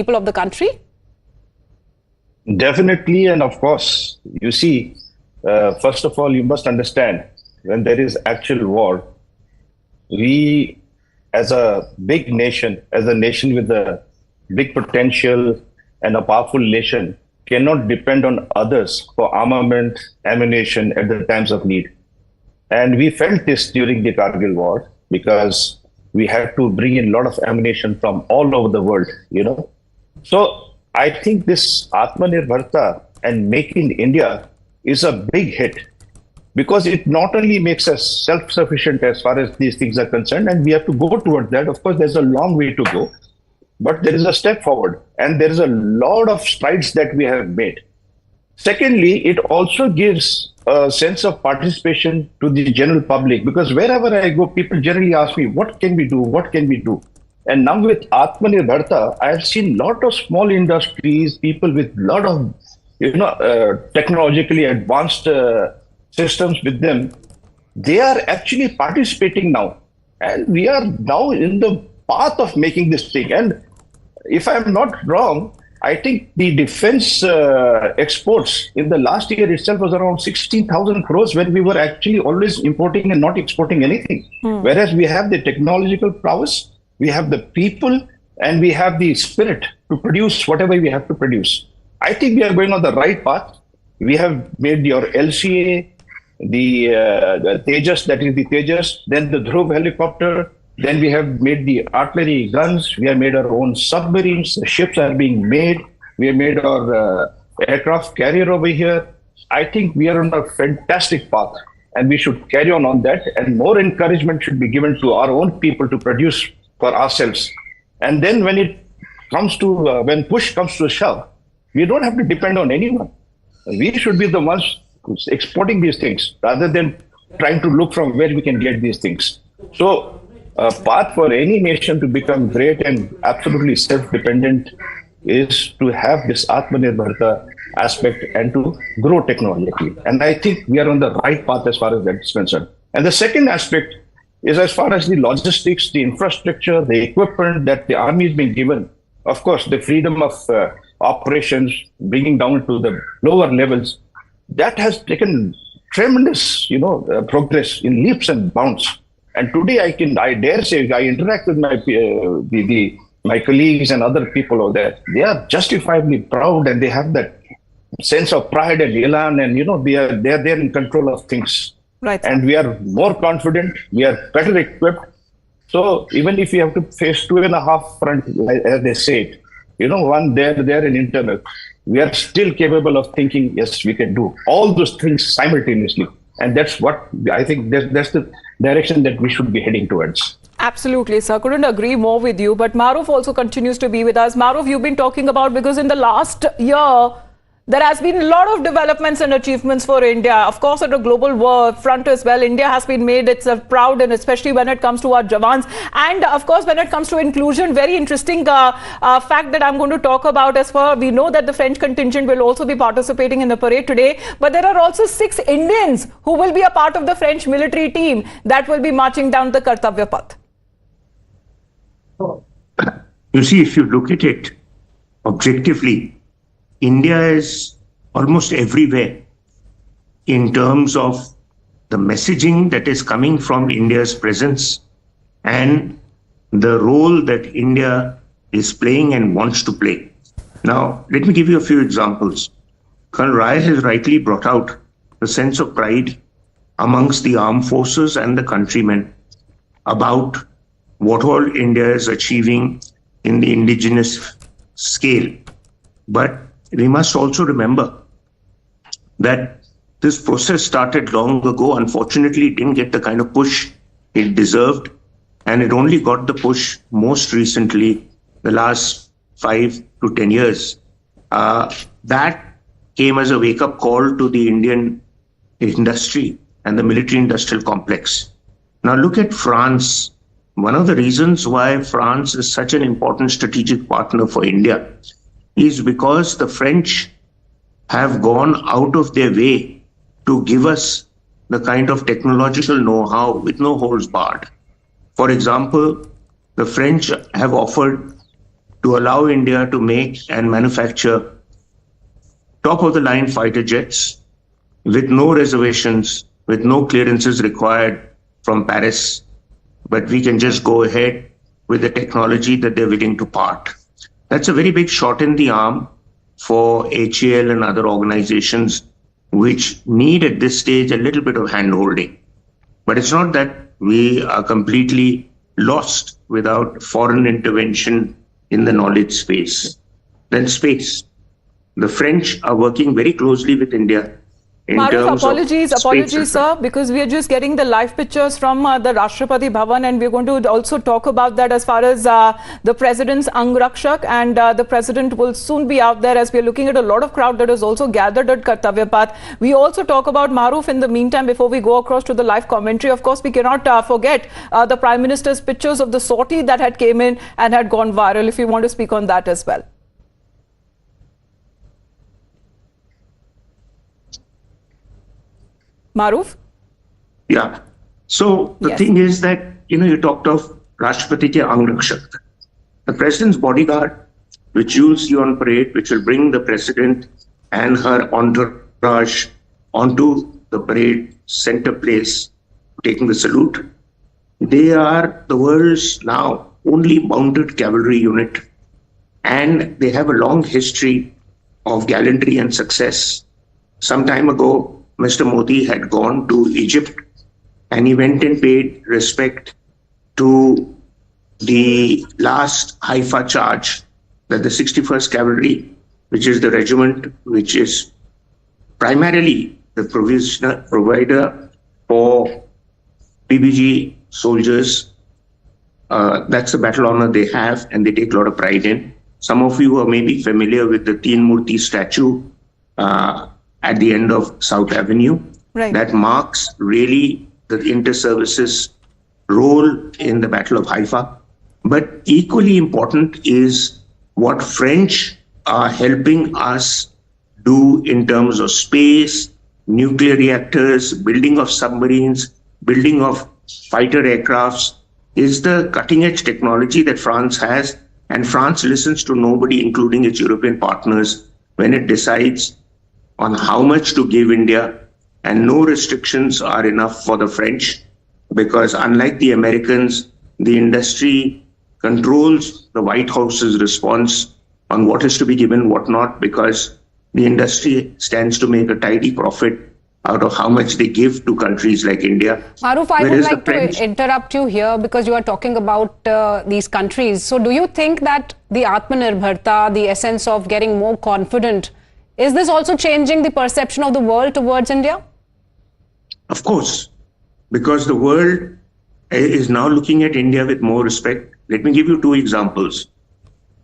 people of the country? Definitely, and of course, you see, first of all, you must understand when there is actual war, we as a big nation, as a nation with a big potential and a powerful nation, cannot depend on others for armament, ammunition at the times of need. And we felt this during the Kargil war because we had to bring in a lot of ammunition from all over the world, So I think this Atmanirbharta and Make in India is a big hit because it not only makes us self-sufficient as far as these things are concerned, and we have to go towards that. Of course, there's a long way to go, but there is a step forward and there is a lot of strides that we have made. Secondly, it also gives a sense of participation to the general public because wherever I go, people generally ask me, what can we do? What can we do? And now with Atmanirbharta, I have seen a lot of small industries, people with a lot of, technologically advanced systems with them. They are actually participating now. And we are now in the path of making this thing. And if I'm not wrong, I think the defense exports in the last year itself was around 16,000 crores when we were actually always importing and not exporting anything. Whereas we have the technological prowess, we have the people, and we have the spirit to produce whatever we have to produce. I think we are going on the right path. We have made your LCA, the Tejas, that is the Tejas, then the Dhruv helicopter, then we have made the artillery guns, we have made our own submarines, the ships are being made, we have made our aircraft carrier over here. I think we are on a fantastic path and we should carry on that, and more encouragement should be given to our own people to produce for ourselves. And then when it comes to, when push comes to a shove, we don't have to depend on anyone. We should be the ones exporting these things rather than trying to look from where we can get these things. So a path for any nation to become great and absolutely self-dependent is to have this Atmanirbharta aspect and to grow technologically. And I think we are on the right path as far as that is concerned. And the second aspect is as far as the logistics, the infrastructure, the equipment that the army has been given. Of course, the freedom of operations, bringing down to the lower levels, that has taken tremendous, progress in leaps and bounds. And today I dare say, I interact with my colleagues and other people over there. They are justifiably proud and they have that sense of pride and elan, and they are there in control of things. Right. And we are more confident, we are better equipped. So even if we have to face 2.5 front, as they say it, one there and internal, we are still capable of thinking, yes, we can do all those things simultaneously. And that's what I think, that's the direction that we should be heading towards. Absolutely, sir. Couldn't agree more with you. But Maruf also continues to be with us. Maruf, you've been talking about, because in the last year, there has been a lot of developments and achievements for India. Of course, at a global front as well, India has been made itself proud, and especially when it comes to our Jawans. And of course, when it comes to inclusion, very interesting fact that I'm going to talk about as far we know that the French contingent will also be participating in the parade today. But there are also 6 Indians who will be a part of the French military team that will be marching down the Kartavya Path. You see, if you look at it objectively, India is almost everywhere in terms of the messaging that is coming from India's presence and the role that India is playing and wants to play. Now, let me give you a few examples. Colonel Rai has rightly brought out the sense of pride amongst the armed forces and the countrymen about what all India is achieving in the indigenous scale. But we must also remember that this process started long ago. Unfortunately, it didn't get the kind of push it deserved, and it only got the push most recently, the last 5 to 10 years. That came as a wake-up call to the Indian industry and the military-industrial complex. Now look at France. One of the reasons why France is such an important strategic partner for India is because the French have gone out of their way to give us the kind of technological know-how with no holds barred. For example, the French have offered to allow India to make and manufacture top-of-the-line fighter jets with no reservations, with no clearances required from Paris, but we can just go ahead with the technology that they're willing to part. That's a very big shot in the arm for HAL and other organizations which need at this stage a little bit of hand-holding. But it's not that we are completely lost without foreign intervention in the knowledge space. Then space. The French are working very closely with India in Maruf, terms apologies, of sir, because we are just getting the live pictures from the Rashtrapati Bhavan, and we're going to also talk about that as far as the President's Angrakshak, and the President will soon be out there as we are looking at a lot of crowd that is also gathered at Kartavya Path. We also talk about Maruf in the meantime before we go across to the live commentary. Of course, we cannot forget the Prime Minister's pictures of the sortie that had came in and had gone viral, if you want to speak on that as well. Maruf? Yeah. So the thing is that, you talked of Rashtrapati Ke Angrakshak. The President's bodyguard, which you'll see on parade, which will bring the President and her entourage onto the parade center place, taking the salute. They are the world's now only mounted cavalry unit, and they have a long history of gallantry and success. Some time ago, Mr. Modi had gone to Egypt, and he went and paid respect to the last Haifa charge that the 61st Cavalry, which is the regiment which is primarily the provider for PBG soldiers, that's the battle honor they have, and they take a lot of pride in. Some of you are maybe familiar with the Teen Murti statue at the end of South Avenue. Right. That marks really the inter-services role in the Battle of Haifa. But equally important is what French are helping us do in terms of space, nuclear reactors, building of submarines, building of fighter aircrafts, is the cutting-edge technology that France has. And France listens to nobody, including its European partners, when it decides on how much to give India, and no restrictions are enough for the French, because unlike the Americans, the industry controls the White House's response on what is to be given, what not, because the industry stands to make a tidy profit out of how much they give to countries like India. Maruf, I would like to interrupt you here because you are talking about these countries. So do you think that the Atmanirbharta, the essence of getting more confident, is this also changing the perception of the world towards India? Of course, because the world is now looking at India with more respect. Let me give you two examples.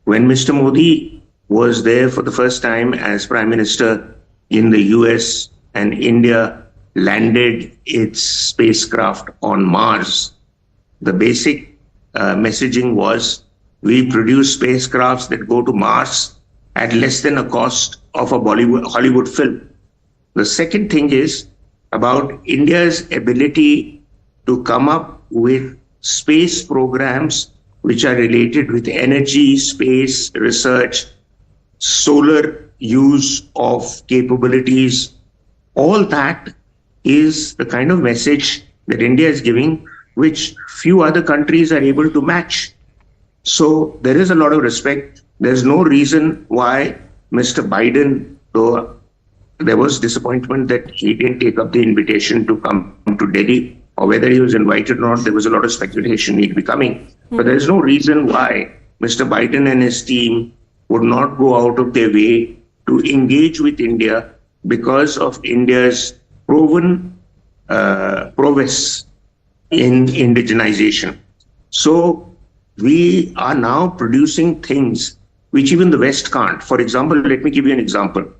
When Mr. Modi was there for the first time as Prime Minister in the US, and India landed its spacecraft on Mars, the basic messaging was, we produce spacecrafts that go to Mars at less than a cost of a Hollywood film. The second thing is about India's ability to come up with space programs which are related with energy, space, research, solar use of capabilities. All that is the kind of message that India is giving, which few other countries are able to match. So there is a lot of respect. There's no reason why Mr. Biden, though there was disappointment that he didn't take up the invitation to come to Delhi, or whether he was invited or not, there was a lot of speculation he'd be coming. But there's no reason why Mr. Biden and his team would not go out of their way to engage with India because of India's proven prowess in indigenization. So we are now producing things which even the West can't. For example, let me give you an example.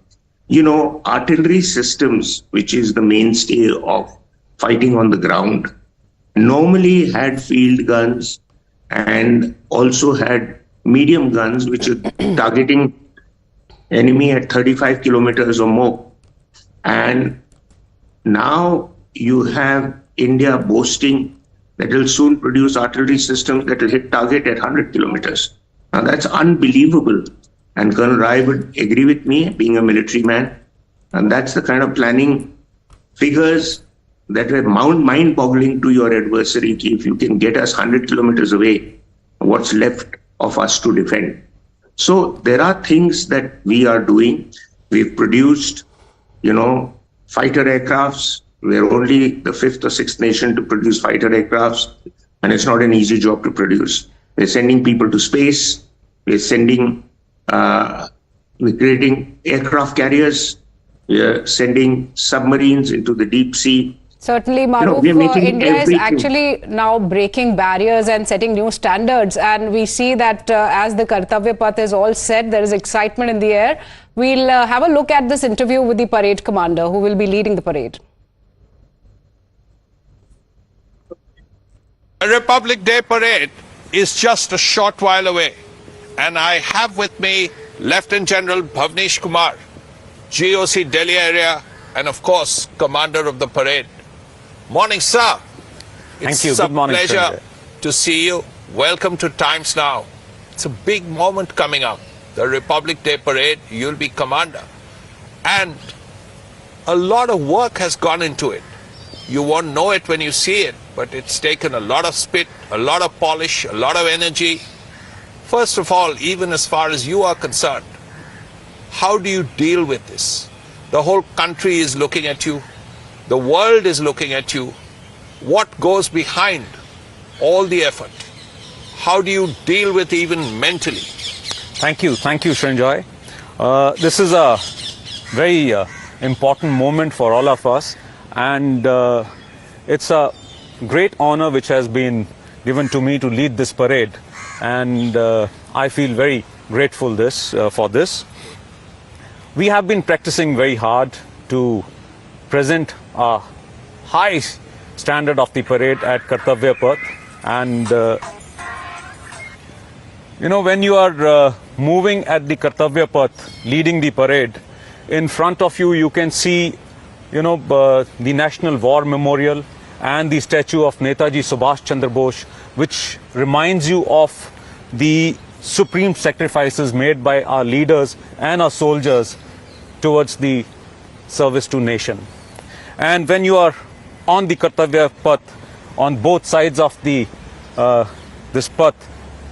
Artillery systems, which is the mainstay of fighting on the ground, normally had field guns and also had medium guns, which are targeting enemy at 35 kilometers or more. And now you have India boasting that it will soon produce artillery systems that will hit target at 100 kilometers. Now that's unbelievable. And Colonel Rai would agree with me, being a military man. And that's the kind of planning figures that were mind-boggling to your adversary. If you can get us 100 kilometers away, what's left of us to defend? So there are things that we are doing. We've produced, fighter aircrafts. We're only the 5th or 6th nation to produce fighter aircrafts. And it's not an easy job to produce. We're sending people to space. We're creating aircraft carriers. We're sending submarines into the deep sea. Certainly, Maruf, India is actually now breaking barriers and setting new standards. And we see that as the Kartavya Path is all set, there is excitement in the air. We'll have a look at this interview with the parade commander who will be leading the parade. A Republic Day parade is just a short while away. And I have with me Lieutenant General Bhavnesh Kumar, GOC Delhi area, and of course, commander of the parade. Morning, sir. Thank you. Good morning, It's a pleasure Sanjay. to see you. Welcome to Times Now. It's a big moment coming up. The Republic Day parade, you'll be commander. And a lot of work has gone into it. You won't know it when you see it, but it's taken a lot of spit, a lot of polish, a lot of energy. First of all, even as far as you are concerned, how do you deal with this? The whole country is looking at you. The world is looking at you. What goes behind all the effort? How do you deal with even mentally? Thank you, Sanjay. This is a very important moment for all of us, and it's a great honor which has been given to me to lead this parade, and I feel very grateful for this. We have been practicing very hard to present a high standard of the parade at Kartavya Path, and when you are moving at the Kartavya Path, leading the parade, in front of you, you can see, the National War Memorial and the statue of Netaji Subhash Chandra Bose, which reminds you of the supreme sacrifices made by our leaders and our soldiers towards the service to nation. And when you are on the Kartavya Path, on both sides of the this path,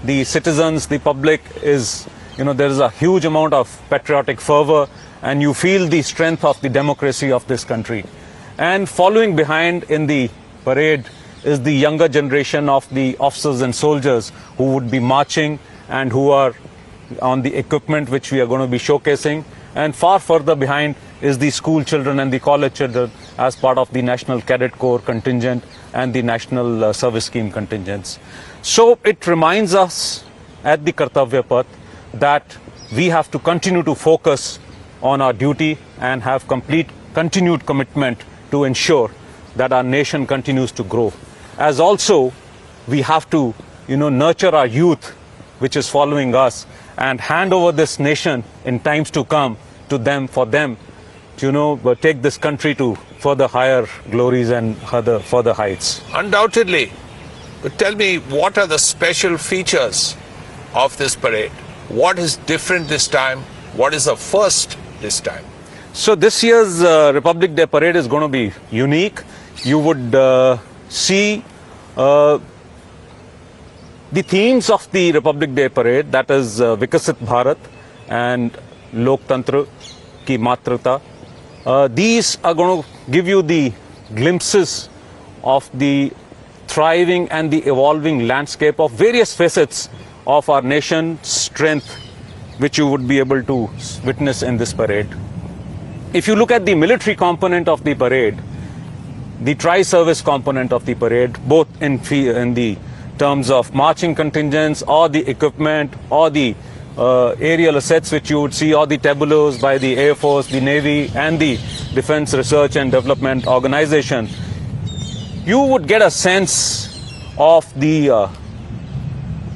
the citizens, the public is, there is a huge amount of patriotic fervor, and you feel the strength of the democracy of this country. And following behind in the parade is the younger generation of the officers and soldiers who would be marching and who are on the equipment which we are going to be showcasing. And far further behind is the school children and the college children as part of the National Cadet Corps contingent and the National Service Scheme contingents. So it reminds us at the Kartavya Path that we have to continue to focus on our duty and have continued commitment to ensure that our nation continues to grow. As also, we have to, nurture our youth, which is following us, and hand over this nation in times to come to them, for them to, take this country to further higher glories and further heights. Undoubtedly. But tell me, what are the special features of this parade? What is different this time? What is the first this time? So this year's Republic Day parade is going to be unique. You would see the themes of the Republic Day parade, that is Vikasit Bharat and Loktantra ki Matrata. These are going to give you the glimpses of the thriving and the evolving landscape of various facets of our nation's strength, which you would be able to witness in this parade. If you look at the military component of the parade, the tri-service component of the parade, both in the terms of marching contingents or the equipment or the aerial assets which you would see, or the tableaus by the Air Force, the Navy and the Defense Research and Development Organization, you would get a sense of the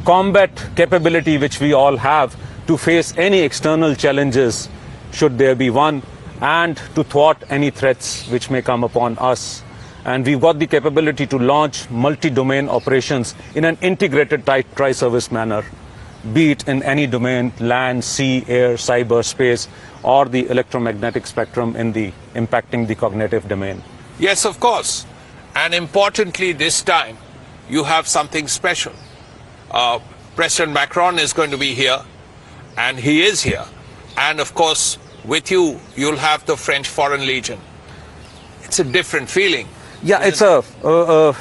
combat capability which we all have to face any external challenges, should there be one, and to thwart any threats which may come upon us. And we've got the capability to launch multi-domain operations in an integrated tri-service manner. be it in any domain, land, sea, air, cyber, space, or the electromagnetic spectrum in the impacting the cognitive domain. Yes, of course. And importantly, this time, you have something special. President Macron is going to be here, and he is here. And of course, with you, you'll have the French Foreign Legion. It's a different feeling. Yeah, it's a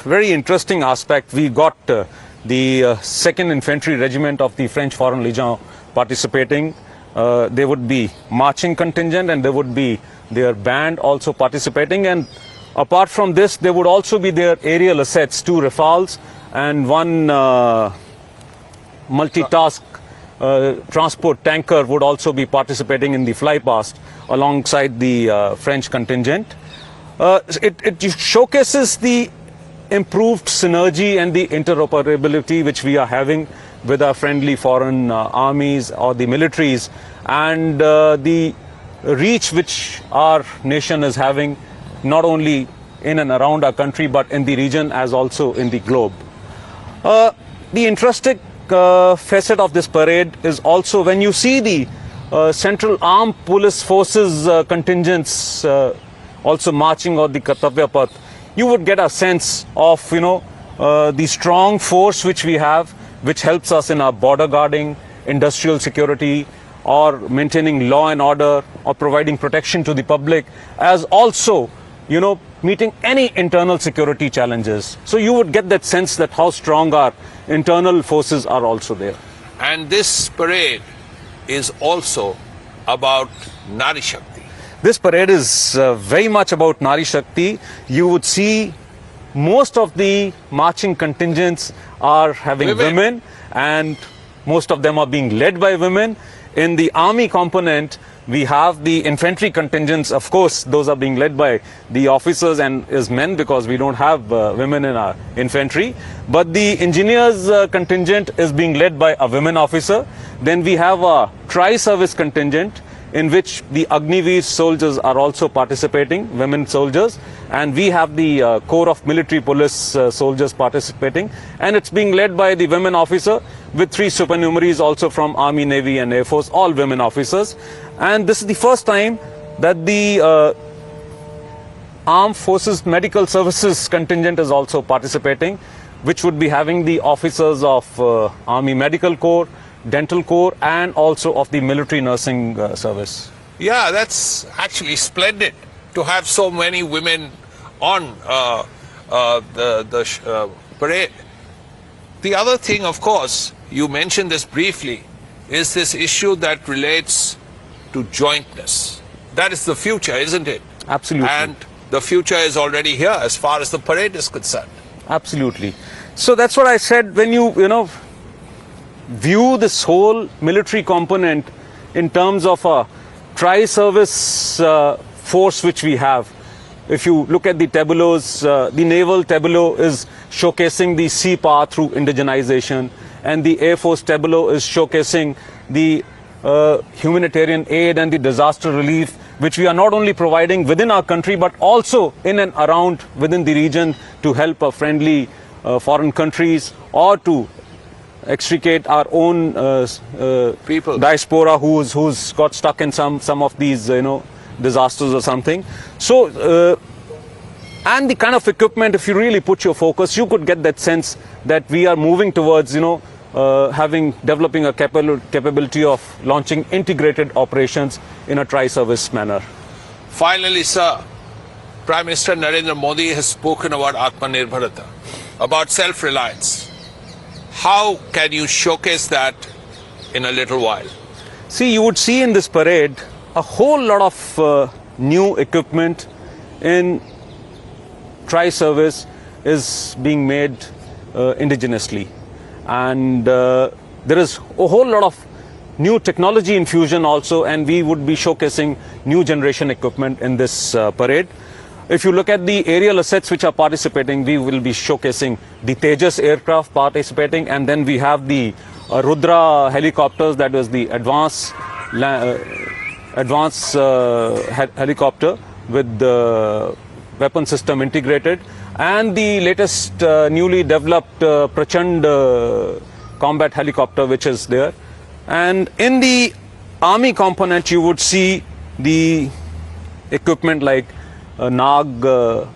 very interesting aspect. We got the 2nd Infantry Regiment of the French Foreign Legion participating. There would be marching contingent and there would be their band also participating. And apart from this, there would also be their aerial assets, 2 Rafales and 1 multitask transport tanker would also be participating in the flypast alongside the French contingent. It showcases the improved synergy and the interoperability which we are having with our friendly foreign armies or the militaries, and the reach which our nation is having not only in and around our country but in the region as also in the globe. The interesting facet of this parade is also when you see the Central Armed Police Forces contingents also marching on the Kartavya Path, you would get a sense of, the strong force which we have, which helps us in our border guarding, industrial security, or maintaining law and order, or providing protection to the public, as also, meeting any internal security challenges. So you would get that sense that how strong our internal forces are also there. And this parade is also about Nari Shakti. This parade is very much about Nari Shakti. You would see most of the marching contingents are having women, and most of them are being led by women. In the army component, we have the infantry contingents. Of course, those are being led by the officers and as men, because we don't have women in our infantry. But the engineers contingent is being led by a women officer. Then we have a tri-service contingent in which the Agniveer soldiers are also participating, women soldiers, and we have the Corps of Military Police soldiers participating, and it's being led by the women officer with 3 supernumeraries also from Army, Navy and Air Force, all women officers. And this is the first time that the Armed Forces Medical Services contingent is also participating, which would be having the officers of Army Medical Corps, Dental Corps, and also of the military nursing service. Yeah, that's actually splendid to have so many women on the parade. The other thing, of course, you mentioned this briefly, is this issue that relates to jointness. That is the future, isn't it? Absolutely. And the future is already here as far as the parade is concerned. Absolutely. So that's what I said, when you view this whole military component in terms of a tri-service force which we have. If you look at the tableaus, the naval tableau is showcasing the sea power through indigenization, and the Air Force tableau is showcasing the humanitarian aid and the disaster relief which we are not only providing within our country but also in and around within the region to help our friendly foreign countries, or to extricate our own people, diaspora who's got stuck in some of these disasters or something. So and the kind of equipment, if you really put your focus, you could get that sense that we are moving towards developing a capability of launching integrated operations in a tri-service manner. Finally, sir, Prime Minister Narendra Modi has spoken about Atmanirbharta, about self-reliance. How can you showcase that in a little while? See, you would see in this parade a whole lot of new equipment in tri-service is being made indigenously. And there is a whole lot of new technology infusion also, and we would be showcasing new generation equipment in this parade. If you look at the aerial assets which are participating, we will be showcasing the Tejas aircraft participating, and then we have the Rudra helicopters, that was the advanced helicopter with the weapon system integrated, and the latest newly developed Prachand combat helicopter which is there. And in the army component, you would see the equipment like a Nag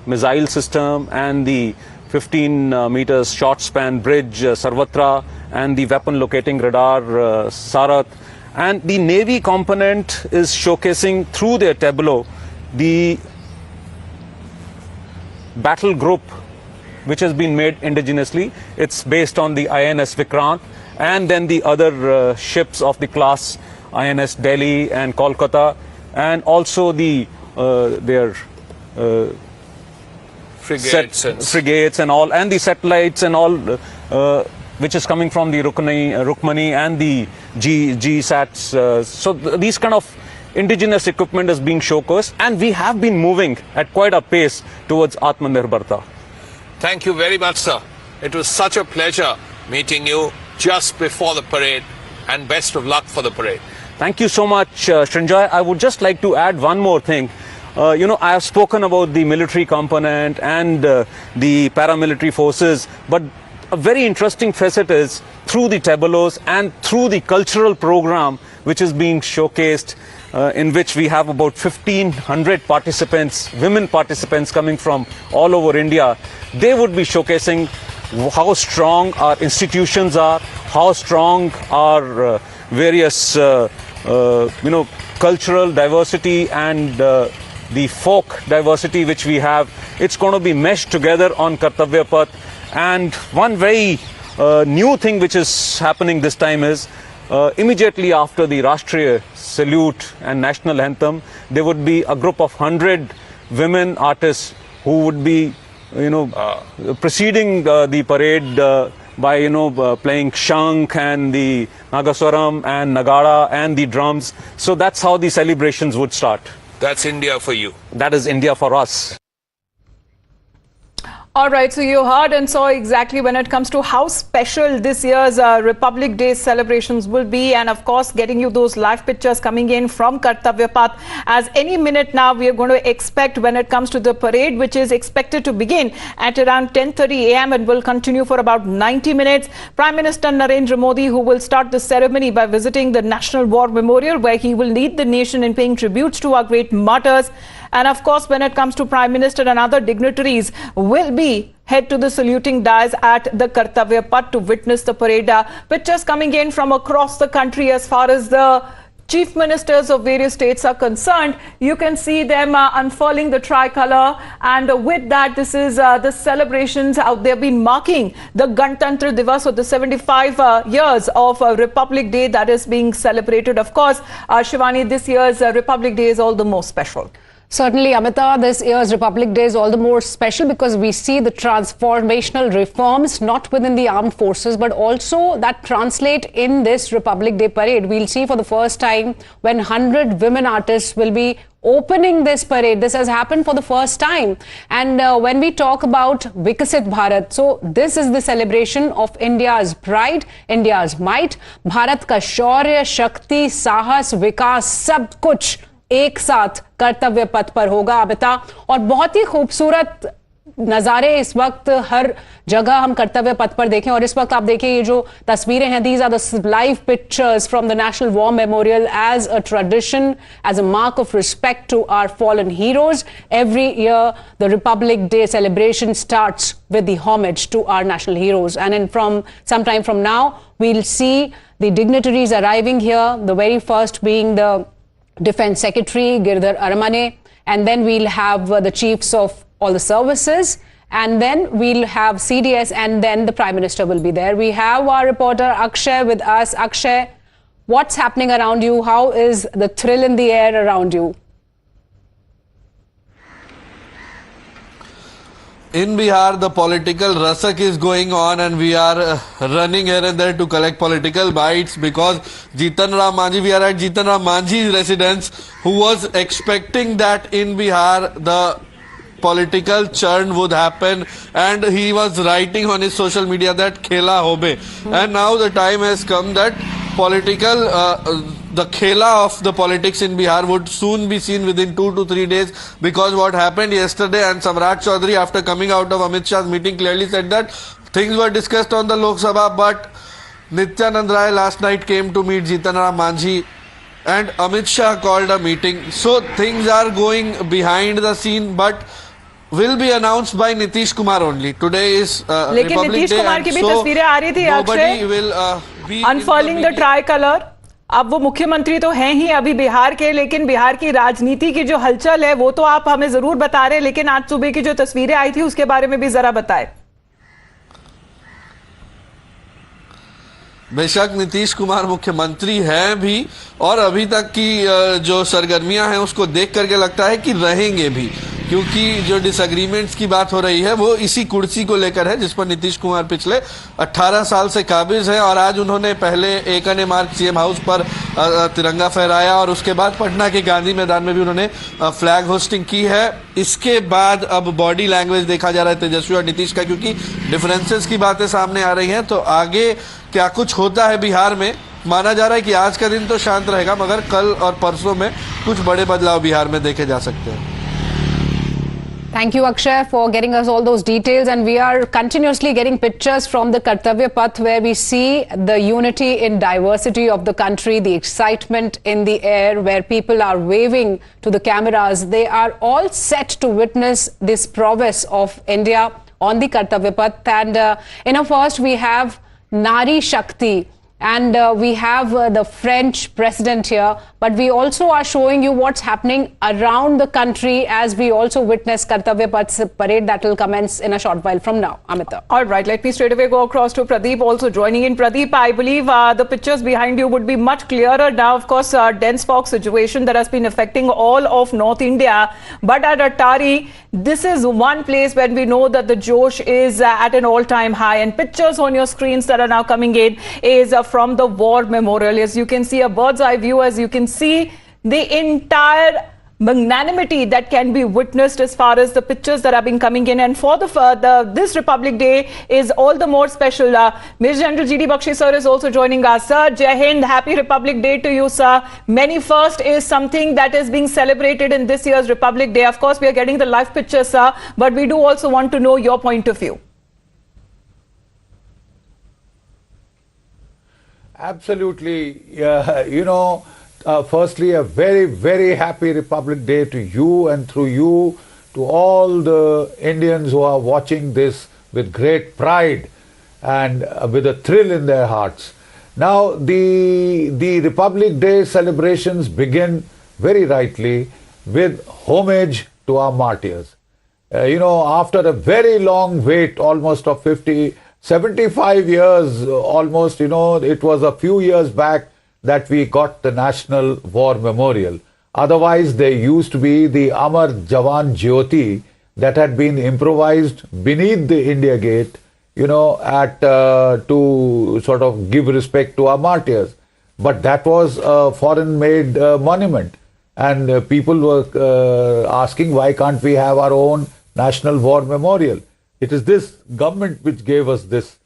missile system and the 15 meters short span bridge Sarvatra and the weapon locating radar Sarath. And the Navy component is showcasing through their tableau the battle group which has been made indigenously. It's based on the INS Vikrant and then the other ships of the class INS Delhi and Kolkata, and also the their frigates and all, and the satellites and all, which is coming from the Rukmani and the GSATs. So these kind of indigenous equipment is being showcased, and we have been moving at quite a pace towards Atmanirbharta. Thank you very much, sir. It was such a pleasure meeting you just before the parade, and best of luck for the parade. Thank you so much, Srinjoy. I would just like to add one more thing. You know, I have spoken about the military component and the paramilitary forces, but a very interesting facet is through the tableaus and through the cultural program which is being showcased, in which we have about 1,500 participants, women participants coming from all over India. They would be showcasing how strong our institutions are, how strong our various cultural diversity and the folk diversity which we have. It's going to be meshed together on Kartavya Path. And one very new thing which is happening this time is immediately after the Rashtriya salute and national anthem, there would be a group of 100 women artists who would be preceding the parade by playing shank and the nagaswaram and nagara and the drums. So that's how the celebrations would start. That's India for you. That is India for us. All right, so you heard and saw exactly when it comes to how special this year's Republic Day celebrations will be, and of course getting you those live pictures coming in from Kartavya Path, as any minute now we are going to expect when it comes to the parade, which is expected to begin at around 10:30 a.m. and will continue for about 90 minutes. Prime Minister Narendra Modi, who will start the ceremony by visiting the National War Memorial, where he will lead the nation in paying tributes to our great martyrs. And of course, when it comes to Prime Minister and other dignitaries, will be head to the saluting dais at the Kartavya Path to witness the parade. Pictures coming in from across the country as far as the chief ministers of various states are concerned. You can see them unfurling the tricolor, and with that, this is the celebrations out there been marking the Gantantra Diwas, or the 75 years of Republic Day that is being celebrated. Of course, Shivani, this year's Republic Day is all the more special. Certainly, Amita, this year's Republic Day is all the more special because we see the transformational reforms, not within the armed forces, but also that translate in this Republic Day parade. We'll see for the first time when 100 women artists will be opening this parade. This has happened for the first time. And when we talk about Vikasit Bharat, so this is the celebration of India's pride, India's might, Bharat ka shaurya, shakti, sahas, vikas, sab kuch एक साथ कर्तव्य पथ पर होगा अमिता, और बहुत ही खूबसूरत नज़ारे इस वक्त हर जगह हम कर्तव्य पथ पर देखें. और इस वक्त आप देखें ये जो तस्वीरें हैं, these are the live pictures from the National War Memorial as a tradition, as a mark of respect to our fallen heroes. Every year the Republic Day celebration starts with the homage to our national heroes, and from some time from now we'll see the dignitaries arriving here, the very first being the Defense Secretary Girdhar Aramane, and then we'll have the chiefs of all the services, and then we'll have CDS, and then the Prime Minister will be there. We have our reporter Akshay with us. Akshay, what's happening around you? How is the thrill in the air around you? In Bihar, the political rasak is going on, and we are running here and there to collect political bites because Jitan Ram Manjhi, we are at Jitan Ram Manjhi's residence, who was expecting that in Bihar the political churn would happen, and he was writing on his social media that khela hobe. And now the time has come that the khela of the politics in Bihar would soon be seen within 2 to 3 days, because what happened yesterday, and Samrat Chaudhary, after coming out of Amit Shah's meeting, clearly said that things were discussed on the Lok Sabha, but Nityanand Rai last night came to meet Jitan Ram Manjhi, and Amit Shah called a meeting. So things are going behind the scene, but will be announced by Nitish Kumar only. Today is लेकिन Republic Nitish Day, Kumar and की भी so तस्वीरें आ रही थी nobody will be unfurling the tricolour. अब वो मुख्यमंत्री तो हैं ही अभी बिहार के, लेकिन बिहार की राजनीति की जो हलचल है वो तो आप हमें जरूर बता रहे हैं, लेकिन आज सुबह की जो तस्वीरें आई थी उसके बारे में भी जरा बताएं. बेशक नीतीश कुमार मुख्यमंत्री हैं भी, और अभी तक की जो सरगर्मियां हैं उसको देख करके लगता है कि रहेंगे भी, क्योंकि जो डिसएग्रीमेंट्स की बात हो रही है वो इसी कुर्सी को लेकर है जिस पर नीतीश कुमार पिछले 18 साल से काबिज है। और आज उन्होंने पहले एकने मार्ग सीएम हाउस पर तिरंगा फहराया, और उसके बाद पटना के गांधी मैदान में भी उन्होंने फ्लैग होस्टिंग की है। इसके बाद अब बॉडी लैंग्वेज देखा जा रहा है तेजस्वी और नीतीश का, क्योंकि डिफरेंसेस की बातें सामने आ रही हैं। तो आगे क्या कुछ होता है बिहार में, माना जा रहा है कि आज का दिन तो शांत रहेगा, मगर कल और परसों में कुछ बड़े बदलाव बिहार में देखे जा सकते हैं। Thank you, Akshay, for getting us all those details. And we are continuously getting pictures from the Kartavya Path, where we see the unity in diversity of the country, the excitement in the air, where people are waving to the cameras. They are all set to witness this prowess of India on the Kartavya Path. And first we have Nari Shakti. And we have the French president here, but we also are showing you what's happening around the country as we also witness Kartavya Path's parade that will commence in a short while from now. Amita. All right, let me straight away go across to Pradeep also joining in. Pradeep, I believe the pictures behind you would be much clearer now. Of course, dense fog situation that has been affecting all of North India. But at Attari, this is one place when we know that the Josh is at an all-time high. And pictures on your screens that are now coming in is from the war memorial. As you can see, a bird's eye view, as you can see the entire magnanimity that can be witnessed as far as the pictures that have been coming in. And for this Republic Day is all the more special. Major General G.D. Bakshi sir is also joining us. Sir, Jai Hind, happy Republic Day to you, sir. Many First is something that is being celebrated in this year's Republic Day. Of course, we are getting the live pictures, sir, but we do also want to know your point of view. Absolutely. Firstly, a very, very happy Republic Day to you, and through you to all the Indians who are watching this with great pride and with a thrill in their hearts. Now, the Republic Day celebrations begin very rightly with homage to our martyrs. After a very long wait, almost of 75 years almost, it was a few years back that we got the National War Memorial. Otherwise, there used to be the Amar Jawan Jyoti that had been improvised beneath the India Gate, to sort of give respect to our martyrs. But that was a foreign-made monument. And people were asking, why can't we have our own National War Memorial? It is this government which gave us this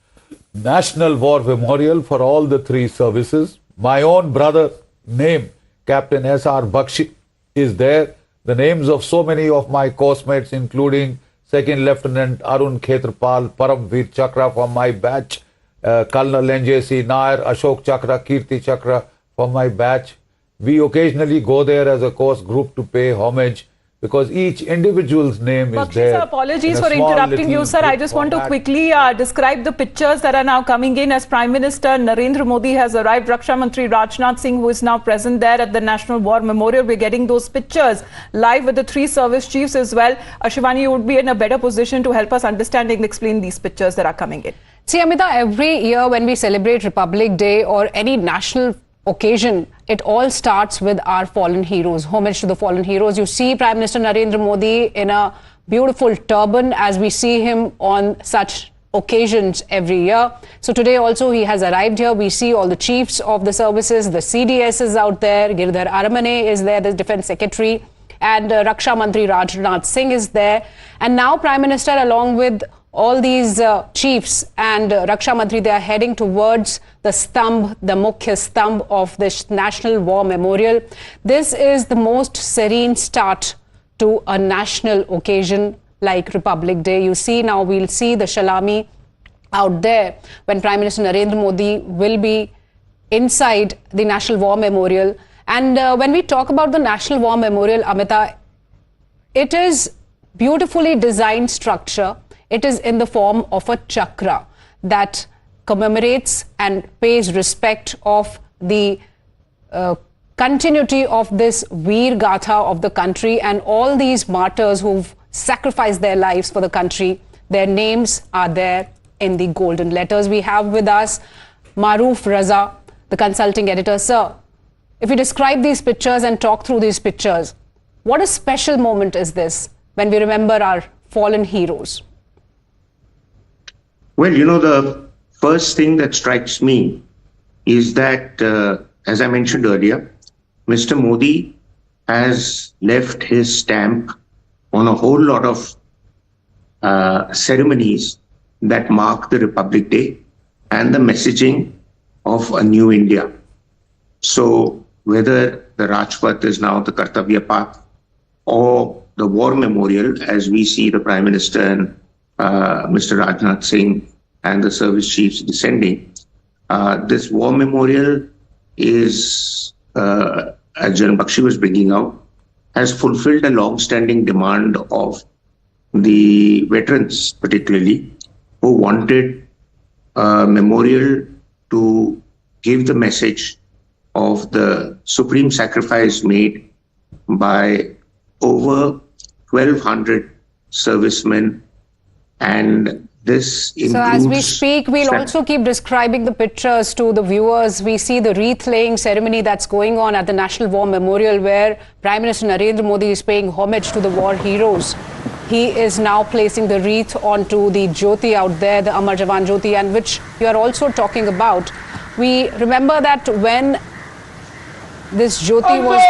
National War Memorial for all the three services. My own brother name, Captain S.R. Bakshi, is there. The names of so many of my course-mates, including Second Lieutenant Arun Khetrapal, Paramveer Chakra from my batch, Colonel N.J.C. Nair, Ashok Chakra, Kirti Chakra from my batch. We occasionally go there as a course group to pay homage, because each individual's name is there. Sir, apologies for interrupting you, sir. I just want to quickly describe the pictures that are now coming in as Prime Minister Narendra Modi has arrived. Raksha Mantri Rajnath Singh, who is now present there at the National War Memorial. We're getting those pictures live with the three service chiefs as well. Shivani, you would be in a better position to help us understand and explain these pictures that are coming in. See, Amita, every year when we celebrate Republic Day or any national occasion, it all starts with our fallen heroes, homage to the fallen heroes. You see Prime Minister Narendra Modi in a beautiful turban, as we see him on such occasions every year. So today also he has arrived here. We see all the chiefs of the services, the CDS is out there, Girdhar Aramane is there, the Defence Secretary, and Raksha Mantri Rajnath Singh is there. And now Prime Minister, along with all these chiefs and Raksha Mantri, they are heading towards the Stambh, the Mukhya Stambh of this National War Memorial. This is the most serene start to a national occasion like Republic Day. You see, now we'll see the Shalami out there when Prime Minister Narendra Modi will be inside the National War Memorial. And when we talk about the National War Memorial, Amita, it is beautifully designed structure. It is in the form of a chakra that commemorates and pays respect of the continuity of this Veer Gatha of the country and all these martyrs who've sacrificed their lives for the country. Their names are there in the golden letters. We have with us Maroof Raza, the consulting editor. Sir, if you describe these pictures and talk through these pictures, what a special moment is this when we remember our fallen heroes? Well, the first thing that strikes me is that, as I mentioned earlier, Mr. Modi has left his stamp on a whole lot of ceremonies that mark the Republic Day and the messaging of a new India. So whether the Rajpath is now the Kartavya Path or the War Memorial, as we see the Prime Minister and Mr. Rajnath Singh and the service chiefs descending, this War Memorial is, as Jan Bakshi was bringing out, has fulfilled a long-standing demand of the veterans, particularly, who wanted a memorial to give the message of the supreme sacrifice made by over 1,200 servicemen, and this includes... So as we speak, we'll also keep describing the pictures to the viewers. We see the wreath-laying ceremony that's going on at the National War Memorial, where Prime Minister Narendra Modi is paying homage to the war heroes. He is now placing the wreath onto the Jyoti out there, the Amar Jawan Jyoti, and which you are also talking about. We remember that when this Jyoti was...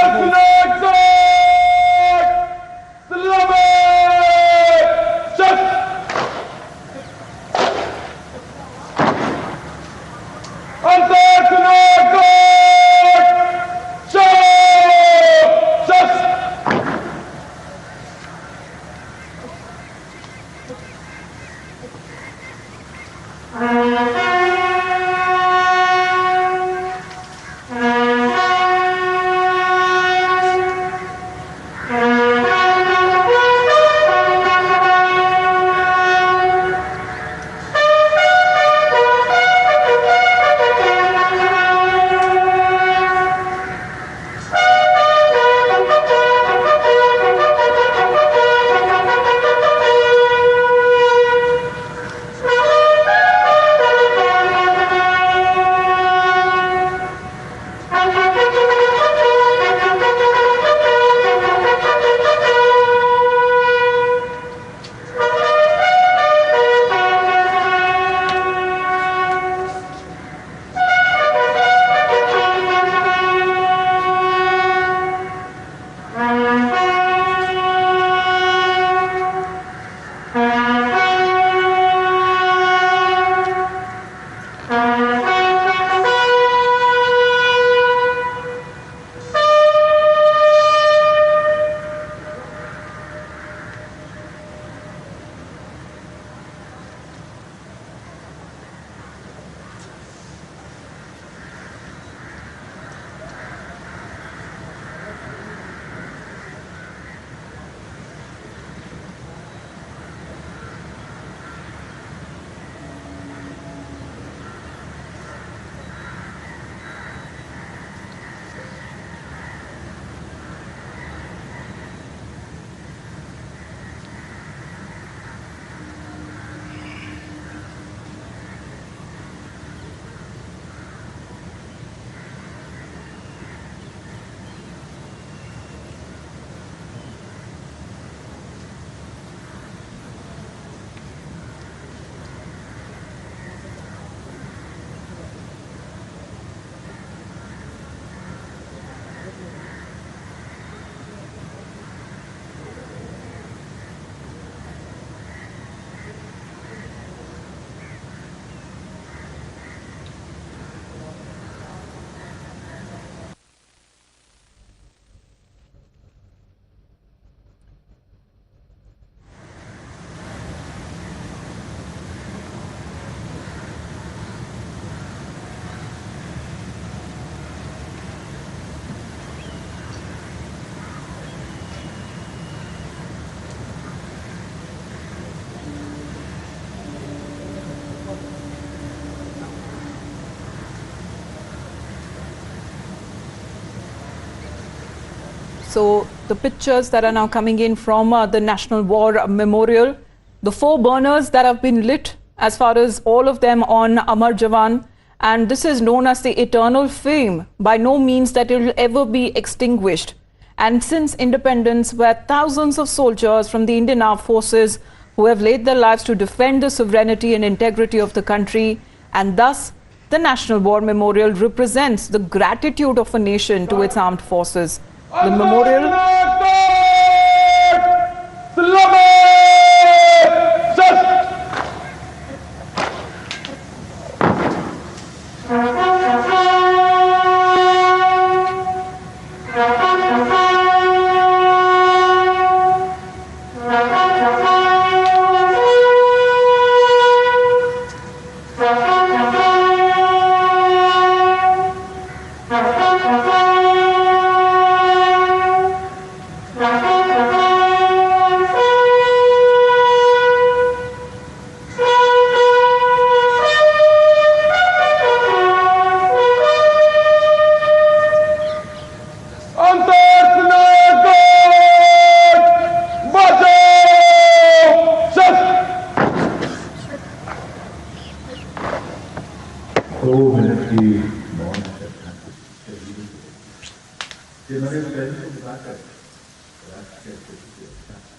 So the pictures that are now coming in from the National War Memorial, the 4 burners that have been lit, as far as all of them on Amar Jawan, and this is known as the eternal flame, by no means that it will ever be extinguished. And since independence, where thousands of soldiers from the Indian Armed Forces who have laid their lives to defend the sovereignty and integrity of the country, and thus the National War Memorial represents the gratitude of a nation to its armed forces. The memorial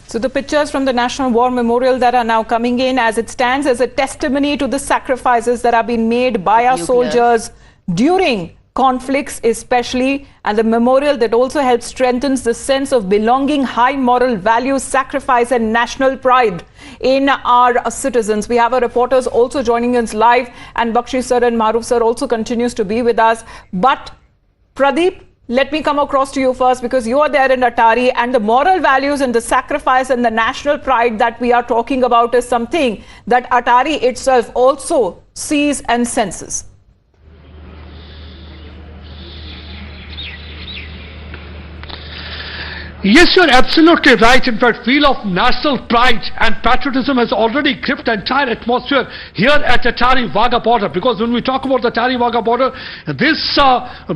So the pictures from the National War Memorial that are now coming in, as it stands as a testimony to the sacrifices that have been made by our soldiers during conflicts especially, and the memorial that also helps strengthens the sense of belonging, high moral values, sacrifice and national pride in our citizens. We have our reporters also joining us live, and Bakshi sir and Maruf sir also continues to be with us. But Pradeep, let me come across to you first, because you are there in Atari, and the moral values and the sacrifice and the national pride that we are talking about is something that Atari itself also sees and senses. Yes, you're absolutely right. In fact, feel of national pride and patriotism has already gripped the entire atmosphere here at Atari Wagah border. Because when we talk about the Atari Wagah border, this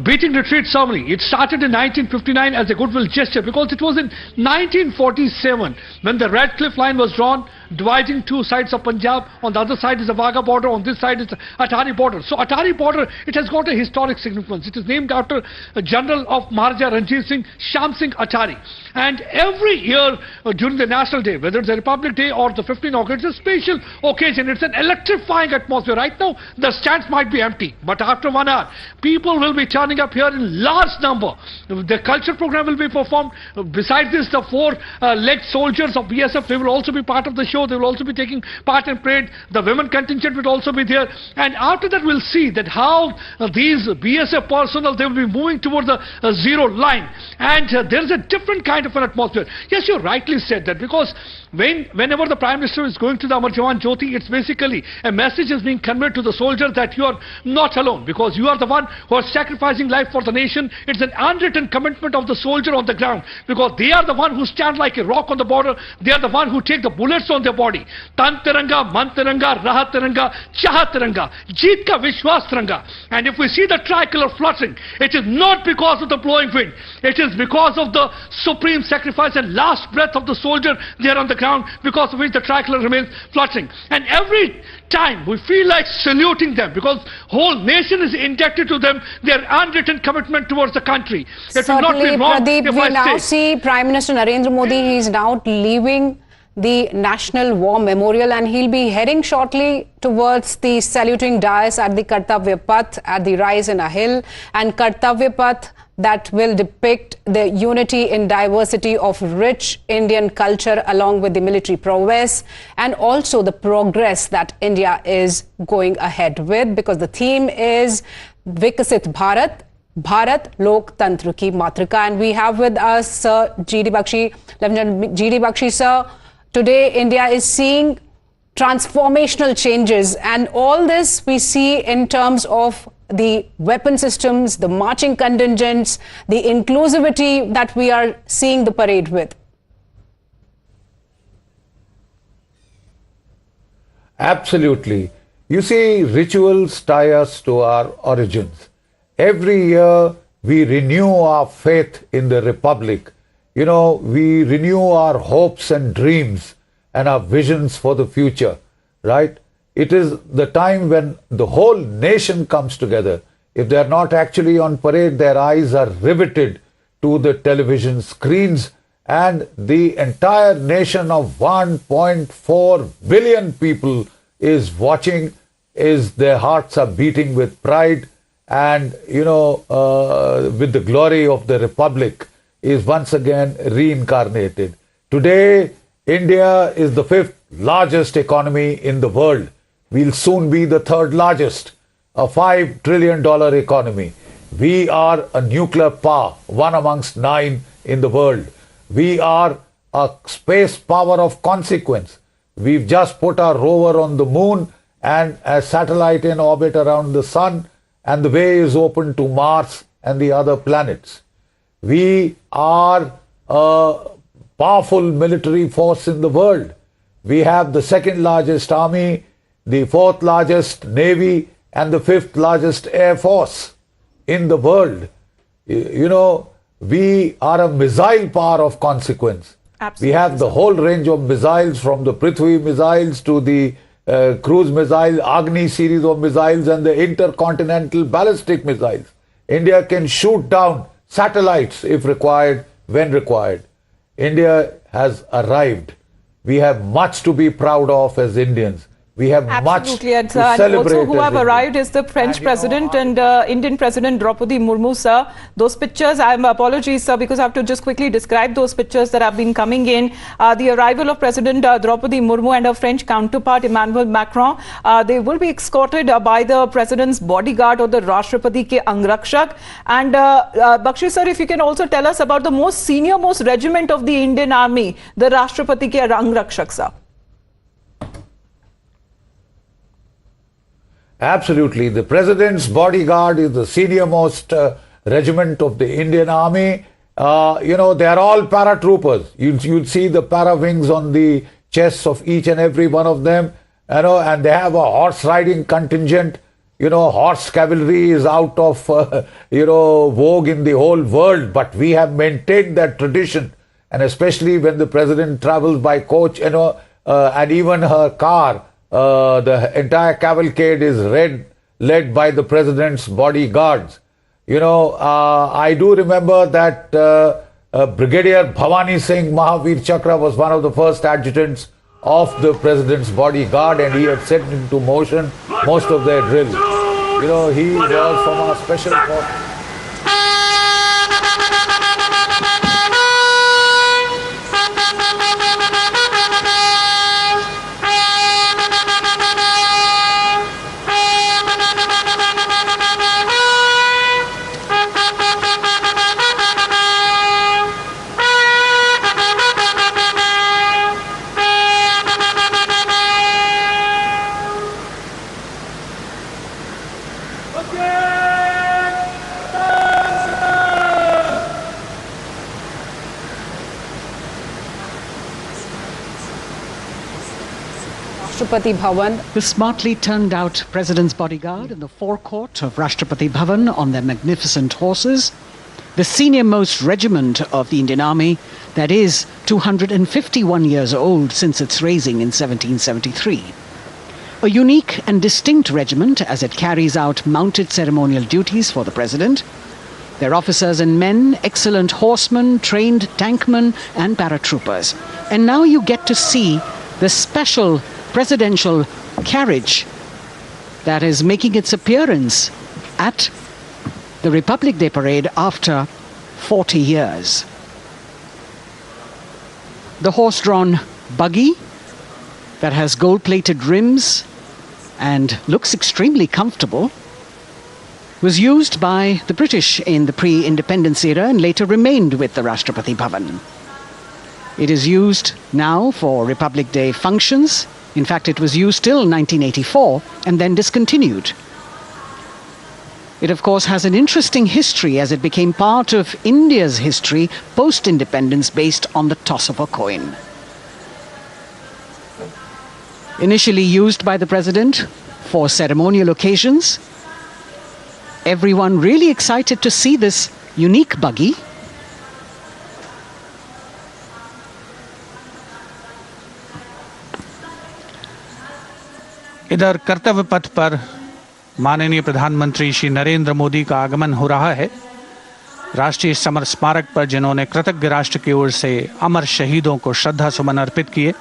beating retreat ceremony, it started in 1959 as a goodwill gesture, because it was in 1947 when the Red Cliff Line was drawn, dividing 2 sides of Punjab. On the other side is the Wagah border, on this side is the Atari border. So Atari border, it has got a historic significance. It is named after a general of Maharaja Ranjit Singh, Shyam Singh Atari. And every year during the National Day, whether it's a Republic Day or the 15th August, it's a special occasion. It's an electrifying atmosphere. Right now, the stands might be empty, but after 1 hour, people will be turning up here in large number. The culture program will be performed. Besides this, the 4-legged soldiers of BSF, they will also be part of the show. They will also be taking part in parade. The women contingent will also be there. And after that, we'll see that how these BSF personnel, they will be moving towards the zero line. And there is a different kind of an atmosphere. Yes, you rightly said that, because whenever the Prime Minister is going to the Amar Jawan Jyoti, it's basically a message is being conveyed to the soldiers that you are not alone, because you are the one who are sacrificing life for the nation. It's an unwritten commitment of the soldier on the ground, because they are the one who stand like a rock on the border. They are the one who take the bullets on their body. Tan Tiranga, Man Tiranga, Raha Tiranga, Chaha Tiranga, Jeet Ka Vishwas Tiranga. And if we see the tricolor fluttering, it is not because of the blowing wind. It is because of the supreme sacrifice and last breath of the soldier there on the ground, because of which the tricolor remains fluttering. And every time we feel like saluting them, because whole nation is indebted to them, their unwritten commitment towards the country. It will not be wrong. Pradeep, we now see Prime Minister Narendra Modi, he is now leaving the National War Memorial, and he'll be heading shortly towards the saluting dais at the Kartavya Path at the rise in a hill, and Kartavya Path that will depict the unity in diversity of rich Indian culture along with the military prowess, and also the progress that India is going ahead with, because the theme is Vikasit Bharat, Bharat Loktantra Ki Matrika. And we have with us Sir G.D. Bakshi, Lieutenant G.D. Bakshi, sir. Today, India is seeing transformational changes, and all this we see in terms of the weapon systems, the marching contingents, the inclusivity that we are seeing the parade with. Absolutely. You see, rituals tie us to our origins. Every year we renew our faith in the Republic, we renew our hopes and dreams and our visions for the future, right? It is the time when the whole nation comes together. If they are not actually on parade, their eyes are riveted to the television screens, and the entire nation of 1.4 billion people is watching, their hearts are beating with pride, and with the glory of the Republic is once again reincarnated. Today, India is the 5th largest economy in the world. We'll soon be the 3rd largest, a $5 trillion economy. We are a nuclear power, one amongst 9 in the world. We are a space power of consequence. We've just put our rover on the moon and a satellite in orbit around the sun, and the way is open to Mars and the other planets. We are a powerful military force in the world. We have the 2nd largest army, the 4th largest navy, and the 5th largest air force in the world. We are a missile power of consequence. Absolutely. We have the whole range of missiles, from the Prithvi missiles to the cruise missile, Agni series of missiles, and the intercontinental ballistic missiles. India can shoot down satellites if required, when required. India has arrived. We have much to be proud of as Indians. We have Absolutely. much to celebrate. And also who have as arrived Indians. is the French President and Indian President Draupadi Murmu, sir. Those pictures, apologies, sir, because I have to just quickly describe those pictures that have been coming in. The arrival of President Draupadi Murmu and her French counterpart Emmanuel Macron. They will be escorted by the President's bodyguard, or the Rashtrapati ke Angrakshak. And Bakshi, sir, if you can also tell us about the most senior-most regiment of the Indian Army, the Rashtrapati ke Angrakshak, sir. Absolutely. The President's bodyguard is the senior-most regiment of the Indian Army. They are all paratroopers. You'll see the para wings on the chests of each and every one of them. And they have a horse riding contingent. Horse cavalry is out of, vogue in the whole world. But we have maintained that tradition. And especially when the President travels by coach, and even her car, the entire cavalcade is led by the President's bodyguards. I do remember that Brigadier Bhavani Singh Mahavir Chakra was one of the first adjutants of the President's bodyguard, and he had set into motion most of their drills. He was from our special force. Rashtrapati Bhavan. The smartly turned out President's bodyguard in the forecourt of Rashtrapati Bhavan on their magnificent horses. The senior-most regiment of the Indian Army, that is 251 years old since its raising in 1773. A unique and distinct regiment as it carries out mounted ceremonial duties for the President. Their officers and men, excellent horsemen, trained tankmen and paratroopers. And now you get to see the special presidential carriage that is making its appearance at the Republic Day Parade after 40 years. The horse-drawn buggy that has gold-plated rims and looks extremely comfortable was used by the British in the pre-independence era and later remained with the Rashtrapati Bhavan. It is used now for Republic Day functions. In fact, it was used till 1984 and then discontinued. It, of course, has an interesting history as it became part of India's history post-independence based on the toss of a coin. Initially used by the President for ceremonial occasions, everyone really excited to see this unique buggy. इधर कर्तव्य पथ पर माननीय प्रधानमंत्री श्री नरेंद्र मोदी का आगमन हो रहा है। राष्ट्रीय समर स्मारक पर जिन्होंने कृतज्ञ राष्ट्र की ओर से अमर शहीदों को श्रद्धा सुमन अर्पित किए,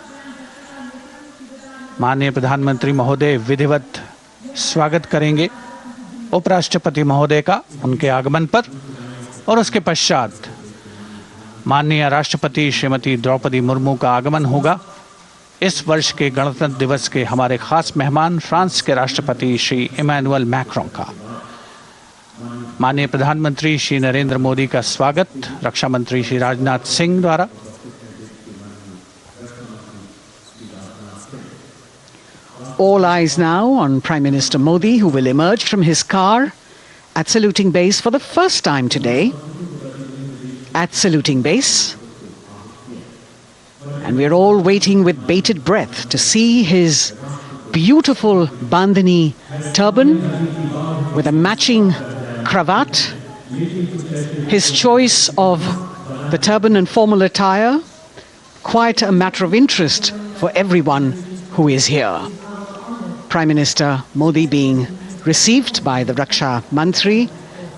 माननीय प्रधानमंत्री महोदय विधिवत स्वागत करेंगे उपराष्ट्रपति महोदय का उनके आगमन पर, और उसके पश्चात माननीय राष्ट्रपति श्रीमती द्रौपदी मुर्मू का आगमन होगा। इस वर्ष के गणतंत्र दिवस के हमारे खास मेहमान फ्रांस के राष्ट्रपति श्री इमैनुअल मैक्रों का। माननीय प्रधानमंत्री श्री नरेंद्र मोदी का स्वागत रक्षा मंत्री श्री राजनाथ सिंह द्वारा। All eyes now on Prime Minister Modi, who will emerge from his car at saluting base for the first time today. At saluting base. And we're all waiting with bated breath to see his beautiful bandhani turban with a matching cravat. His choice of the turban and formal attire, quite a matter of interest for everyone who is here. Prime Minister Modi being received by the Raksha Mantri,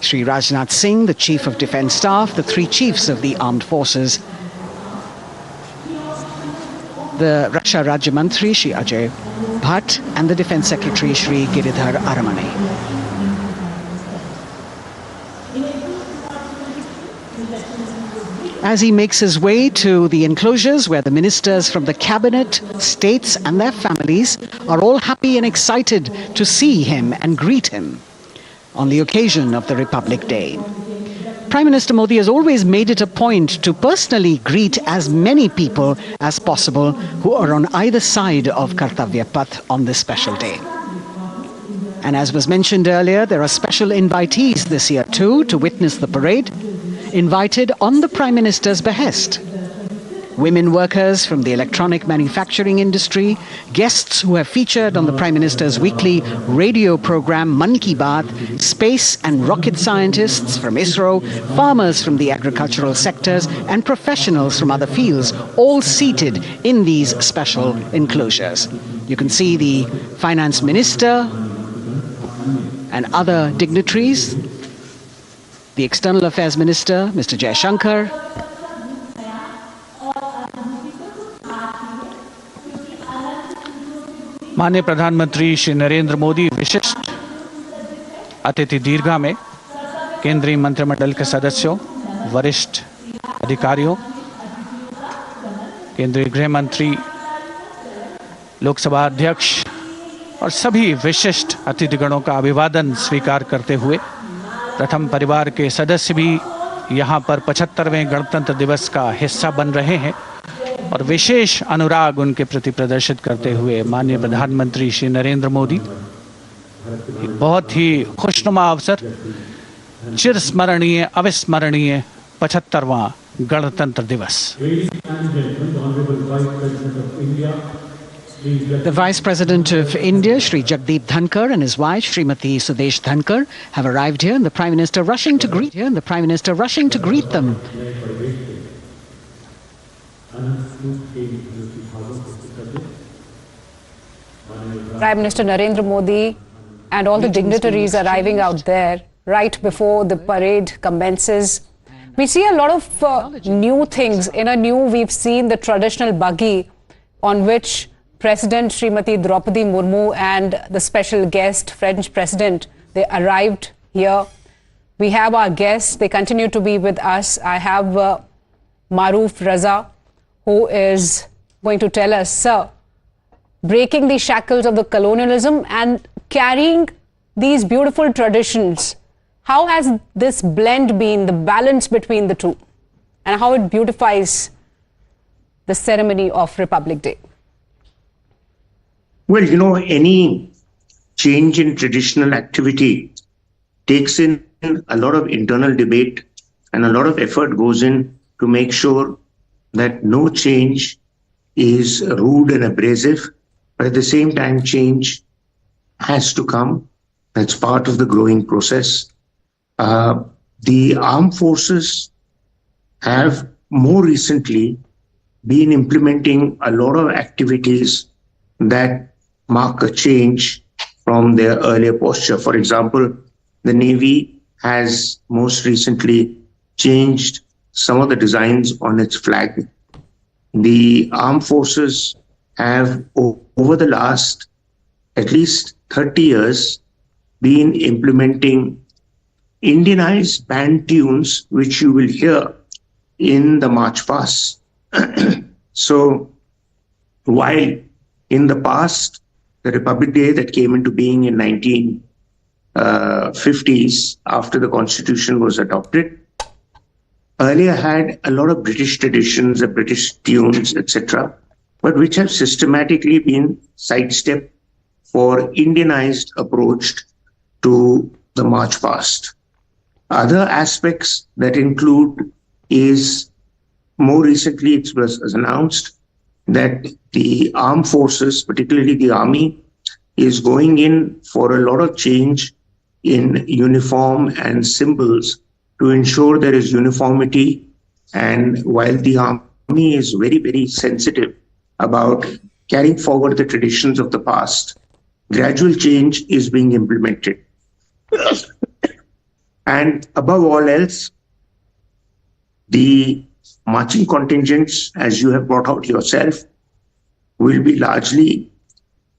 Shri Rajnath Singh, the Chief of Defence Staff, the three chiefs of the armed forces, the Raksha Rajya Mantri, Shri Ajay Bhatt, and the Defence Secretary, Shri Giridhar Aramane. As he makes his way to the enclosures where the ministers from the cabinet, states and their families are all happy and excited to see him and greet him on the occasion of the Republic Day. Prime Minister Modi has always made it a point to personally greet as many people as possible who are on either side of Kartavya Path on this special day. And as was mentioned earlier, there are special invitees this year too to witness the parade, invited on the Prime Minister's behest. Women workers from the electronic manufacturing industry, guests who have featured on the Prime Minister's weekly radio program Mann Ki Baat, space and rocket scientists from ISRO, farmers from the agricultural sectors and professionals from other fields, all seated in these special enclosures. You can see the Finance Minister and other dignitaries, the External Affairs Minister, Mr. Jaishankar, माननीय प्रधानमंत्री श्री नरेंद्र मोदी विशिष्ट अतिथि दीर्घा में केंद्रीय मंत्रिमंडल के सदस्यों, वरिष्ठ अधिकारियों, केंद्रीय गृह मंत्री, लोकसभा अध्यक्ष और सभी विशिष्ट अतिथिगणों का अभिवादन स्वीकार करते हुए प्रथम परिवार के सदस्य भी यहाँ पर 75वें गणतंत्र दिवस का हिस्सा बन रहे हैं और विशेष अनुराग उनके प्रति प्रदर्शित करते हुए माननीय प्रधानमंत्री श्री नरेंद्र मोदी, बहुत ही खुशनुमा अवसर, चिरस्मरणीय अविस्मरणीय 75वां गणतंत्र दिवस। The Vice President of India, Shri Jagdeep Dhankar, and his wife, Srimati Sudesh Dhankar, have arrived here, and the Prime Minister rushing to greet them. Prime Minister Narendra Modi and all the dignitaries arriving out there right before the parade commences. We see a lot of new things. We've seen the traditional buggy on which President Srimati Draupadi Murmu and the special guest, French President, they arrived here. We have our guests, they continue to be with us. I have Maruf Raza, who is going to tell us, sir, breaking the shackles of the colonialism and carrying these beautiful traditions. How has this blend been, the balance between the two, and how it beautifies the ceremony of Republic Day? Well, any change in traditional activity takes in a lot of internal debate and a lot of effort goes in to make sure that no change is rude and abrasive, but at the same time, change has to come. That's part of the growing process. The armed forces have more recently been implementing a lot of activities that mark a change from their earlier posture. For example, the Navy has most recently changed some of the designs on its flag. The armed forces have, over the last at least 30 years, been implementing Indianized band tunes, which you will hear in the march pasts. So, while in the past, the Republic Day that came into being in 1950s after the Constitution was adopted, earlier had a lot of British traditions, the British tunes, etc., but which have systematically been sidestepped for Indianized approach to the march past. Other aspects that include is, more recently it was announced that the armed forces, particularly the army, is going in for a lot of change in uniform and symbols to ensure there is uniformity. And while the army is very, very sensitive about carrying forward the traditions of the past, gradual change is being implemented. And above all else, the marching contingents, as you have brought out yourself, will be largely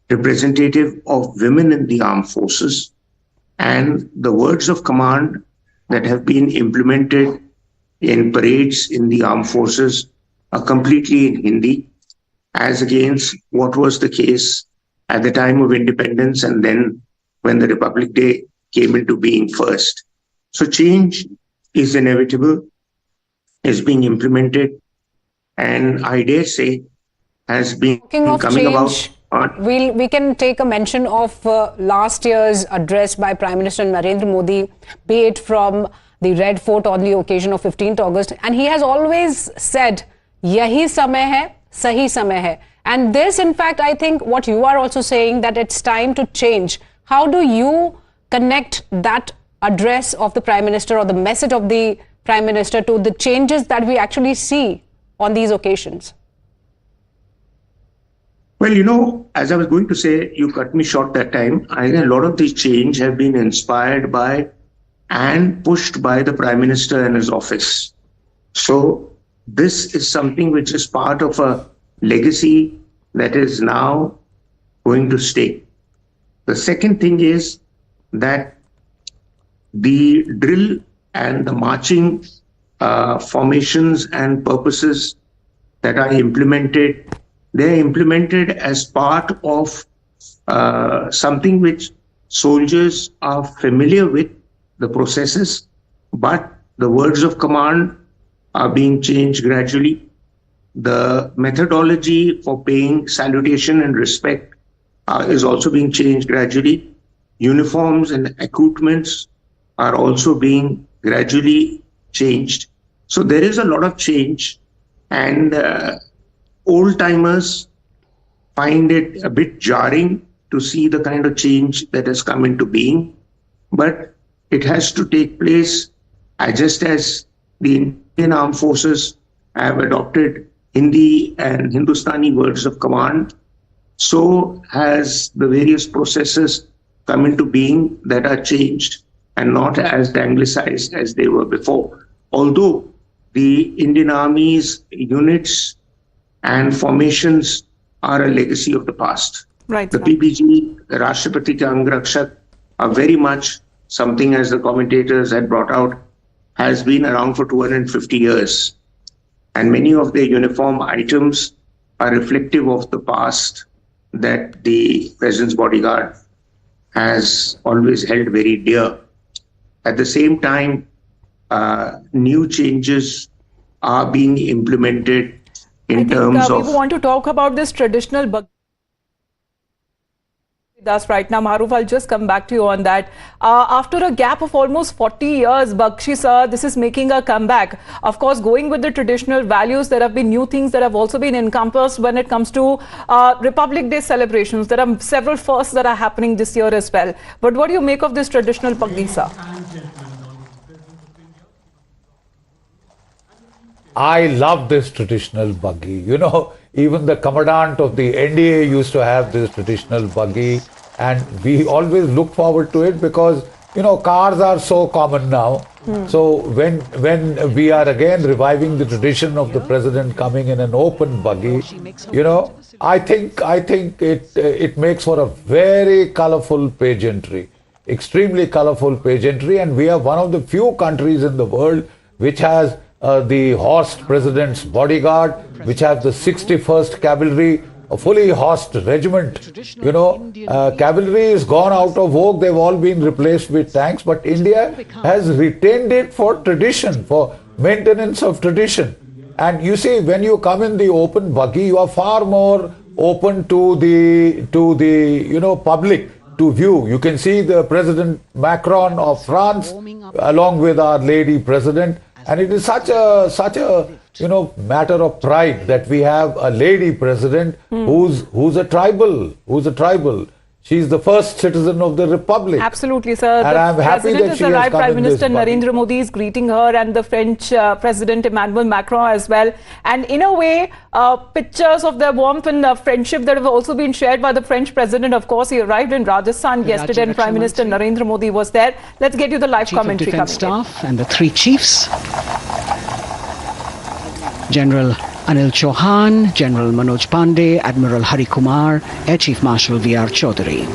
representative of women in the armed forces. And the words of command that have been implemented in parades in the armed forces are completely in Hindi, as against what was the case at the time of independence and then when the Republic Day came into being first. So change is inevitable, is being implemented, and I dare say has been coming about. We can take a mention of last year's address by Prime Minister Narendra Modi, be it from the Red Fort on the occasion of 15th August. And he has always said, yahi samay hai, sahi samay hai. And this, in fact, I think what you are also saying, that it's time to change. How do you connect that address of the Prime Minister or the message of the Prime Minister to the changes that we actually see on these occasions? Well, you know, as I was going to say, you cut me short that time. I think a lot of these change have been inspired by and pushed by the Prime Minister and his office. So this is something which is part of a legacy that is now going to stay. The second thing is that the drill and the marching formations and purposes that are implemented, they're implemented as part of something which soldiers are familiar with, the processes, but the words of command are being changed gradually. The methodology for paying salutation and respect is also being changed gradually. Uniforms and equipments are also being gradually changed. So there is a lot of change, and old-timers find it a bit jarring to see the kind of change that has come into being, but it has to take place just as the Indian Armed Forces have adopted Hindi and Hindustani words of command, so has the various processes come into being that are changed and not as anglicized as they were before. Although the Indian Army's units and formations are a legacy of the past. Right. The PPG, the Rashtrapati Ka Ang Rakshak, are very much something, as the commentators had brought out, has been around for 250 years. And many of their uniform items are reflective of the past that the President's bodyguard has always held very dear. At the same time, new changes are being implemented in terms of... We want to talk about this traditional bug. That's right now, Maruf, I'll just come back to you on that. After a gap of almost 40 years, Bakshi sir, this is making a comeback. Of course, going with the traditional values, there have been new things that have also been encompassed when it comes to Republic Day celebrations. There are several firsts that are happening this year as well. But what do you make of this traditional Pagdi, sir? I love this traditional buggy. You know, even the commandant of the NDA used to have this traditional buggy, and we always look forward to it because, cars are so common now. So when we are again reviving the tradition of the president coming in an open buggy, I think it makes for a very colorful pageantry, extremely colorful pageantry, and we are one of the few countries in the world which has the horsed president's bodyguard, which has the 61st Cavalry, a fully horsed regiment. Cavalry is gone out of vogue. They've all been replaced with tanks, but India has retained it for tradition, for maintenance of tradition. And you see, when you come in the open buggy, you are far more open to the public to view. You can see the President Macron of France along with Our Lady President, and it is such a matter of pride that we have a lady president who's a tribal. She's the first citizen of the Republic. Absolutely, sir. And I'm happy that she has come Prime in this Minister body. Narendra Modi is greeting her, and the French President Emmanuel Macron as well. And in a way, pictures of their warmth and friendship that have also been shared by the French President. Of course, he arrived in Rajasthan yesterday, and Prime Minister Narendra Modi was there. Let's get you the live commentary. Chief of Defence Staff and the three chiefs. General Anil Chauhan, General Manoj Pandey, Admiral Hari Kumar, Air Chief Marshal V.R. Chaudhary.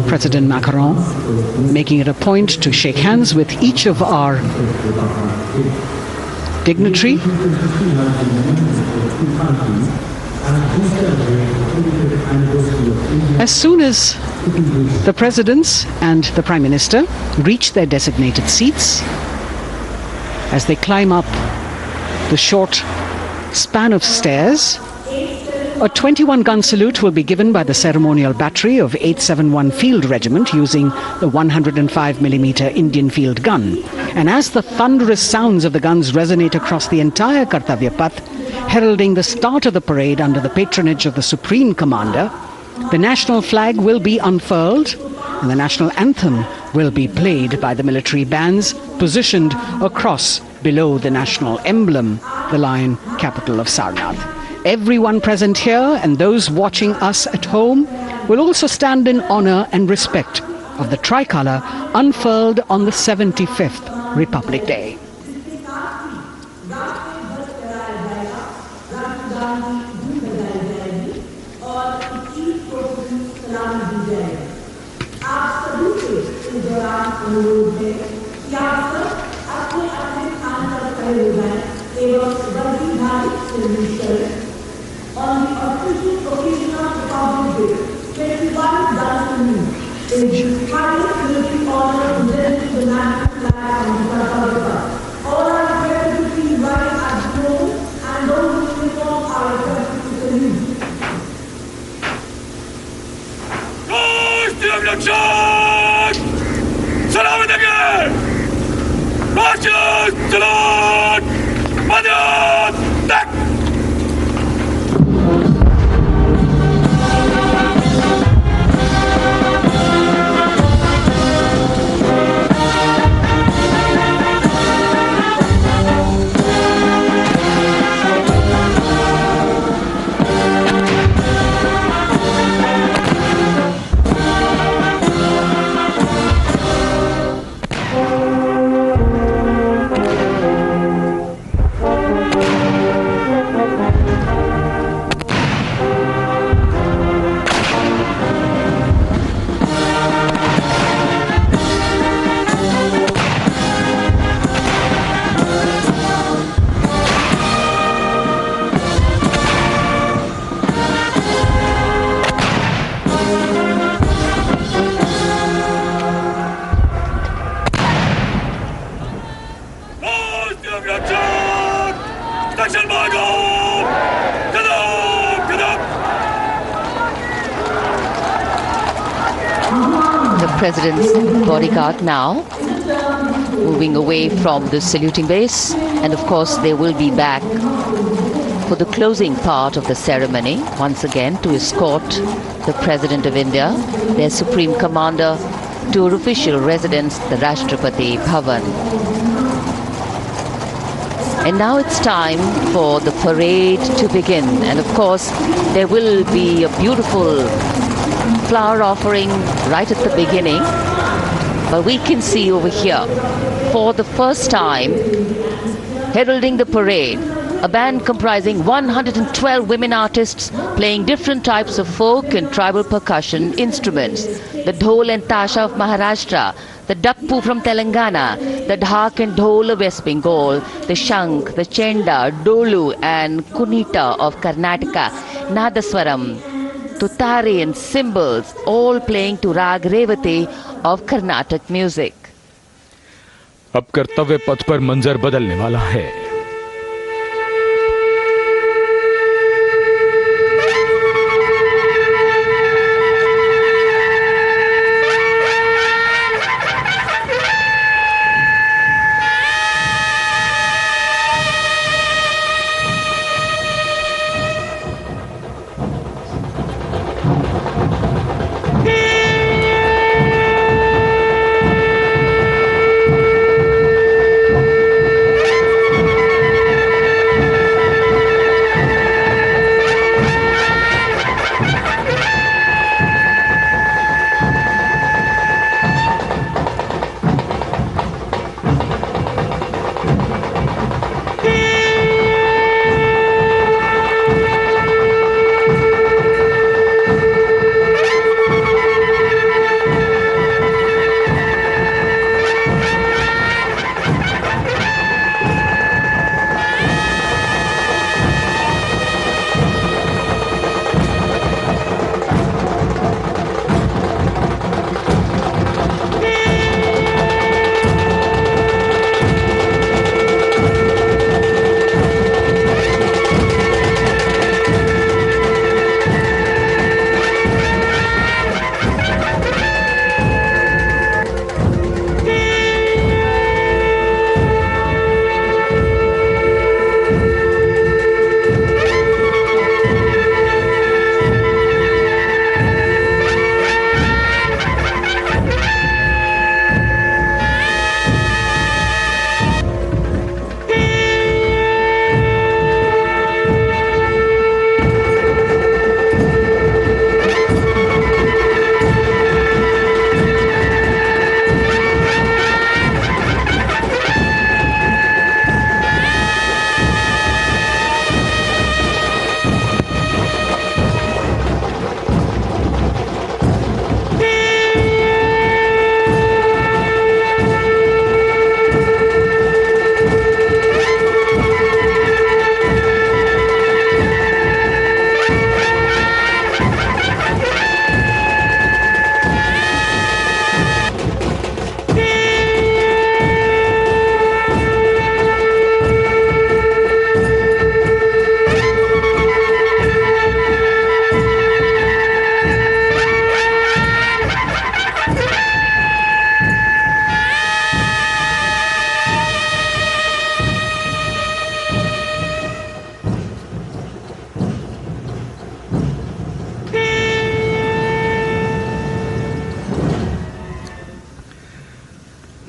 President Macron making it a point to shake hands with each of our dignitary. As soon as the presidents and the Prime Minister reach their designated seats, as they climb up the short span of stairs, a 21-gun salute will be given by the ceremonial battery of 871 Field Regiment using the 105mm Indian field gun. And as the thunderous sounds of the guns resonate across the entire Kartavya Path, heralding the start of the parade under the patronage of the Supreme Commander, the national flag will be unfurled and the national anthem will be played by the military bands positioned across below the national emblem, the lion capital of Sarnath. Everyone present here and those watching us at home will also stand in honor and respect of the tricolour unfurled on the 75th Republic Day. On the official occasion of Republic Day, 21 done to me is the highest military honor presented to the national flag on the Kartavya Path. All are requested to please rise at the moment, and those in uniform are requested to salute. President's bodyguard now moving away from the saluting base, and of course they will be back for the closing part of the ceremony once again to escort the President of India, their Supreme Commander to her official residence, the Rashtrapati Bhavan. And now it's time for the parade to begin. And of course, there will be a beautiful flower offering right at the beginning. But we can see over here, for the first time, heralding the parade, a band comprising 112 women artists playing different types of folk and tribal percussion instruments. The dhol and tasha of Maharashtra, the dakpu from Telangana, the dhak and dhol of West Bengal, the shank, the chenda, dolu and kunita of Karnataka, nadaswaram, tutari and cymbals, all playing to Rag Revati of Carnatic music. अब कर्तव्य पथ पर मंजर बदलने वाला है।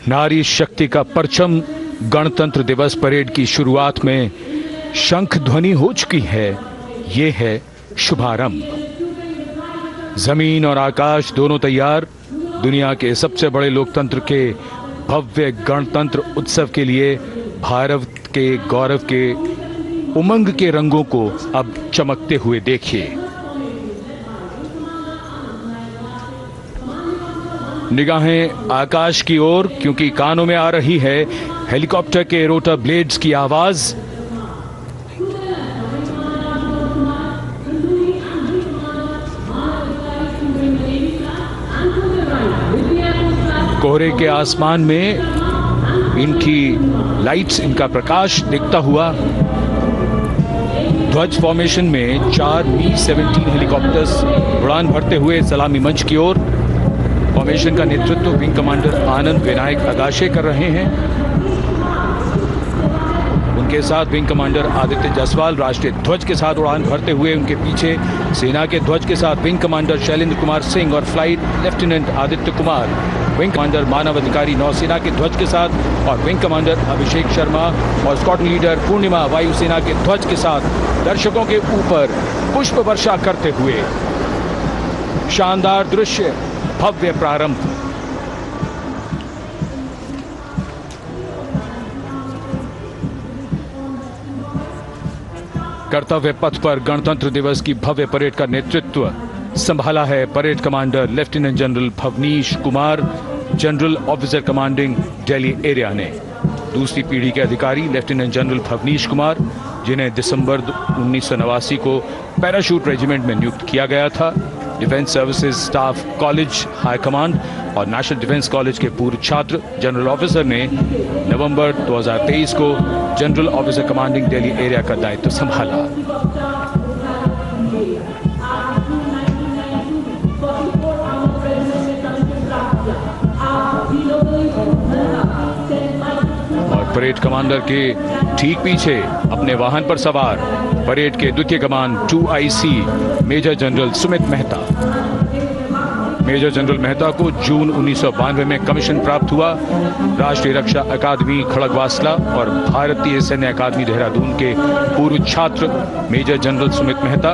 नारी शक्ति का परचम गणतंत्र दिवस परेड की शुरुआत में शंख ध्वनि हो चुकी है। ये है शुभारंभ। जमीन और आकाश दोनों तैयार दुनिया के सबसे बड़े लोकतंत्र के भव्य गणतंत्र उत्सव के लिए भारत के गौरव के उमंग के रंगों को अब चमकते हुए देखिए। निगाहें आकाश की ओर, क्योंकि कानों में आ रही है हेलीकॉप्टर के रोटर ब्लेड्स की आवाज। कोहरे के आसमान में इनकी लाइट्स, इनका प्रकाश दिखता हुआ ध्वज फॉर्मेशन में 4 Mi-17 हेलीकॉप्टर्स उड़ान भरते हुए सलामी मंच की ओर। फॉर्मेशन का नेतृत्व विंग कमांडर आनंद विनायक अगाशे कर रहे हैं। उनके साथ विंग कमांडर आदित्य जायसवाल राष्ट्रीय ध्वज के साथ उड़ान भरते हुए उनके पीछे सेना के ध्वज के साथ विंग कमांडर शैलेंद्र कुमार सिंह और flight lieutenant Aditya Kumar, wing commander Manav Adhikari नौसेना के ध्वज के साथ और विंग कमांडर अभिषेक शर्मा और स्क्वाड्रन लीडर पूर्णिमा वायुसेना के ध्वज के साथ दर्शकों के ऊपर पुष्प वर्षा करते हुए। शानदार दृश्य, भव्य प्रारंभ। कर्तव्य पथ पर गणतंत्र दिवस की भव्य परेड का नेतृत्व संभाला है parade commander lieutenant general Bhavnish Kumar, general officer commanding Delhi area ने। दूसरी पीढ़ी के अधिकारी लेफ्टिनेंट जनरल भवनीश कुमार, जिन्हें दिसंबर 1989 को पैराशूट रेजिमेंट में नियुक्त किया गया था, defence services staff college high command और नेशनल डिफेंस कॉलेज के पूर्व छात्र जनरल ऑफिसर ने नवंबर 2023 को general officer commanding Delhi area का दायित्व संभाला। और परेड कमांडर के ठीक पीछे अपने वाहन पर सवार परेड के द्वितीय कमान 2IC major general Sumit Mehta. Major general Mehta को जून 1992 में कमीशन प्राप्त हुआ। राष्ट्रीय रक्षा अकादमी खड़गवासला और भारतीय सैन्य अकादमी देहरादून के पूर्व छात्र मेजर जनरल सुमित मेहता।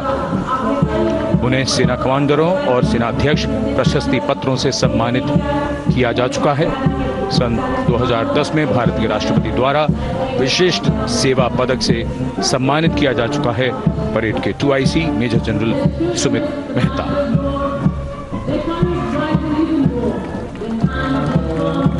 उन्हें सेना कमांडरों और सेनाध्यक्ष प्रशस्ति पत्रों से सम्मानित किया जा चुका है। सन 2010 में भारत के राष्ट्रपति द्वारा विशिष्ट सेवा पदक से सम्मानित किया जा चुका है परेड के 2IC major general Sumit Mehta.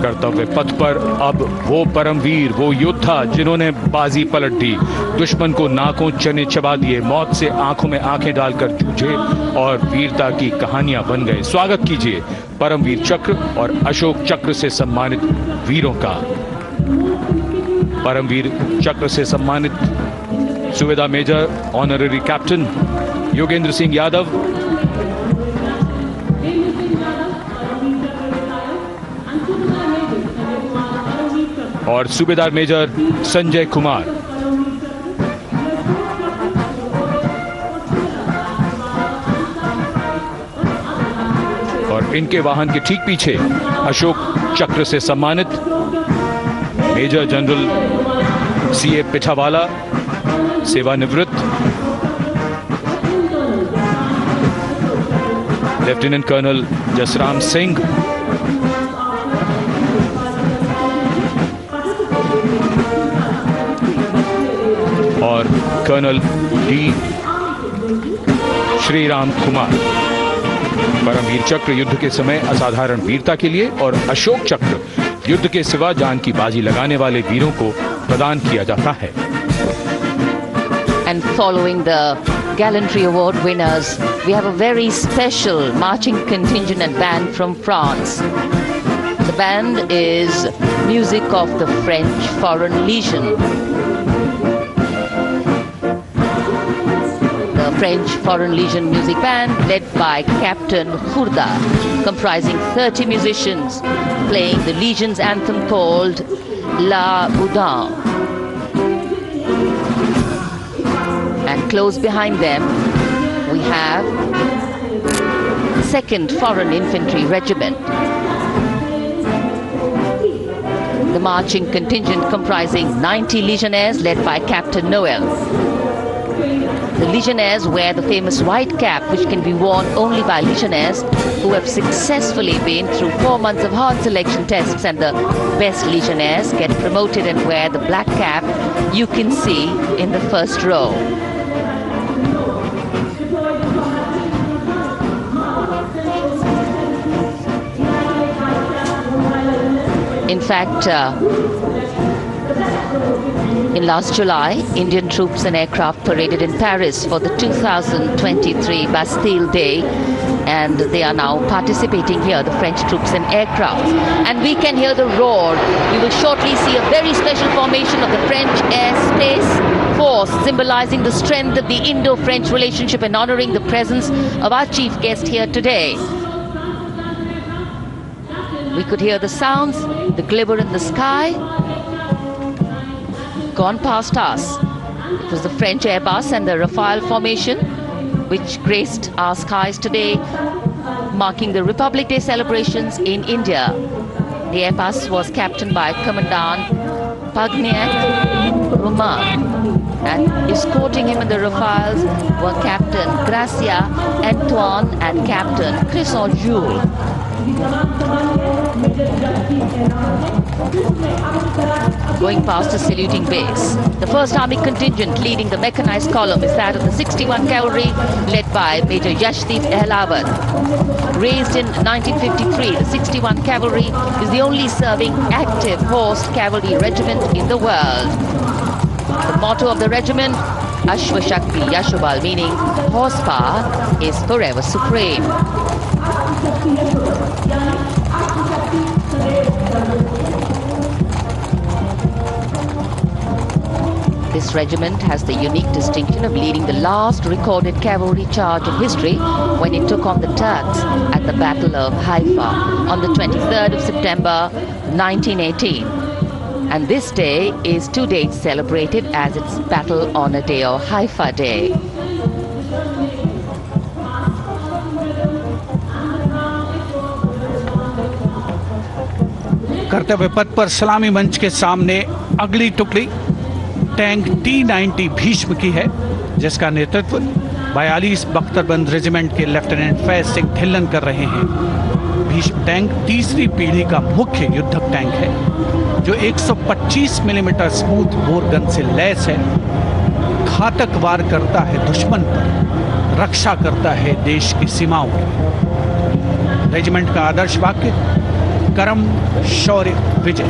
कर्तव्य पथ पर अब वो परमवीर, वो योद्धा जिन्होंने बाजी पलट दी, दुश्मन को नाकों चने चबा दिए, मौत से आंखों में आंखें डालकर जूझे और वीरता की कहानियां बन गए। स्वागत कीजिए परमवीर चक्र और अशोक चक्र से सम्मानित वीरों का। परमवीर चक्र से सम्मानित Subedar major honorary captain Yogendra Singh Yadav, और सूबेदार मेजर संजय कुमार। और इनके वाहन के ठीक पीछे अशोक चक्र से सम्मानित मेजर जनरल CA पिठावाला, सेवानिवृत्त, लेफ्टिनेंट कर्नल जसराम सिंह, और कर्नल D श्रीराम कुमार। परमवीर चक्र युद्ध के समय असाधारण वीरता के लिए और अशोक चक्र युद्ध के सिवा जान की बाजी लगाने वाले वीरों को प्रदान किया जाता है। And following the gallantry award winners, we have a very special marching contingent and band from France. The band is music of the French Foreign Legion. The French Foreign Legion music band led by Captain Khurda, comprising 30 musicians playing the Legion's anthem called La Boudin. And close behind them we have 2nd Foreign Infantry Regiment. The marching contingent comprising 90 Legionnaires led by Captain Noel. The Legionnaires wear the famous white cap, which can be worn only by Legionnaires who have successfully been through 4 months of hard selection tests, and the best Legionnaires get promoted and wear the black cap you can see in the first row. In fact, in last July, Indian troops and aircraft paraded in Paris for the 2023 Bastille Day, and they are now participating here, the French troops and aircraft. And we can hear the roar. We will shortly see a very special formation of the French Air Space Force, symbolizing the strength of the Indo-French relationship and honoring the presence of our chief guest here today. We could hear the sounds, the glimmer in the sky. gone past us. It was the French Airbus and the Rafale formation which graced our skies today, marking the Republic Day celebrations in India. The Airbus was captained by Commandant Pagniak Roman, and escorting him in the Rafales were Captain Gracia Antoine and Captain Crisson Jules. Going past the saluting base, the 1st Army contingent leading the mechanized column is that of the 61 Cavalry, led by Major Yashdeep Ehlawat. Raised in 1953, the 61 Cavalry is the only serving active horsed cavalry regiment in the world. The motto of the regiment, Ashwa Shakti Yashobal, meaning horsepower is forever supreme. This regiment has the unique distinction of leading the last recorded cavalry charge in history when it took on the Turks at the Battle of Haifa on the 23rd of September 1918. And this day is to date celebrated as its Battle Honor Day or Haifa Day. कर्तव्य पथ पर सलामी मंच के सामने अगली टुकड़ी tank T-90 Bhishma की है, जिसका नेतृत्व 42 बख्तरबंद रेजिमेंट के लेफ्टिनेंट फैज सिंह ढिल्लन कर रहे हैं। भीष्म टैंक तीसरी पीढ़ी का मुख्य युद्धक टैंक है, जो 125 मिलीमीटर स्मूथ बोर गन से लैस है, घातक वार करता है दुश्मन पर, रक्षा करता है देश की सीमाओं की। रेजिमेंट का आदर्श वाक्य कर्म शौर्य विजय।